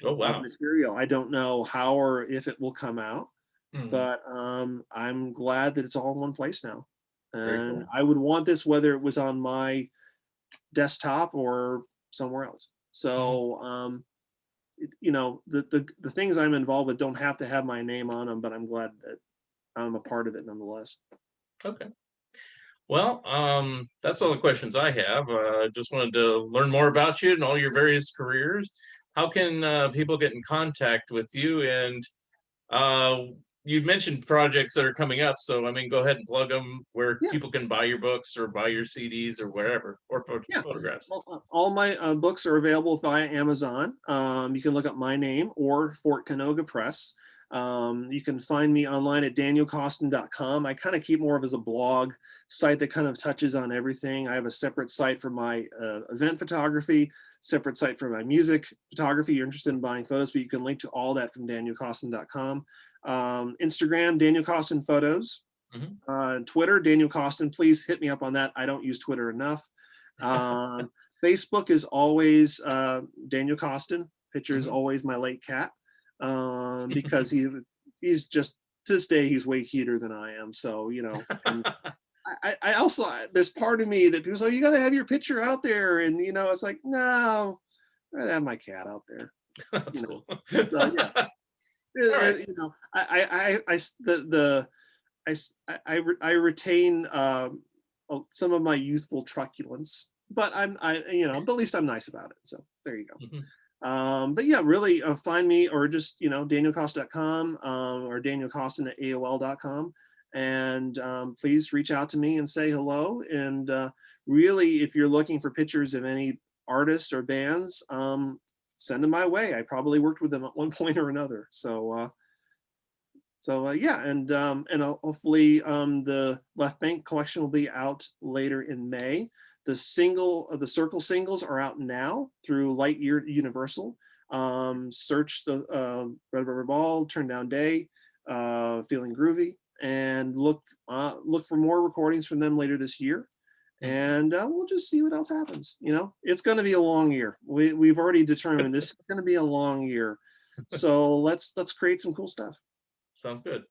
Oh, wow. material. I don't know how or if it will come out, Mhm. but I'm glad that it's all in one place now. Very And cool. I would want this whether it was on my desktop or somewhere else. Mhm. So the things I'm involved with don't have to have my name on them, but I'm glad that I'm a part of it nonetheless. Okay. Well, that's all the questions I have. Just wanted to learn more about you and all your various careers. How can people get in contact with you? And uh, you mentioned projects that are coming up, so I mean, go ahead and plug them where Yeah, people can buy your books or buy your CDs or wherever, or yeah. photographs. All my books are available via Amazon. You can look up my name or Fort Canoga Press. You can find me online at danielcoston.com. I kind of keep more of as a blog site that kind of touches on everything. I have a separate site for my event photography, separate site for my music photography. You're interested in buying photos, but you can link to all that from danielcoston.com. Instagram, Daniel Coston Photos. Mhm. Twitter, Daniel Coston. Please hit me up on that. I don't use Twitter enough. Um, Facebook is always Daniel Coston. Picture is Mhm. always my late cat because he's just to this day he's way cuter than I am. So and I also there's part of me that people say you got to have your picture out there, and it's like no, I'd rather have my cat out there. That's You cool. know, so yeah, All right. I retain some of my youthful truculence, but but at least I'm nice about it. So there you go. Mhm. But yeah, really find me or just danielcost.com or danielcostin at aol.com, and please reach out to me and say hello. And really, if you're looking for pictures of any artists or bands, send them my way. I probably worked with them at one point or another. Yeah, and hopefully the Left Bank collection will be out later in May. The Circle singles are out now through Lightyear Universal. Search the Red Rubber Ball, Turn Down Day, Feeling Groovy, and look for more recordings from them later this year. Mhm. And we'll just see what else happens. It's going to be a long year. We've already determined this is going to be a long year. So let's create some cool stuff. Sounds good.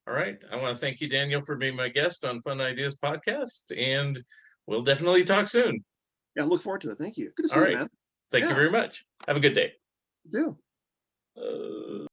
All right. I want to thank you, Daniel, for being my guest on Fun Ideas Podcast, and we'll definitely talk soon. Yeah, look forward to it. Thank you. Good to All see you, right. man. Thank you Yeah, very much. Have a good day. do. Uh...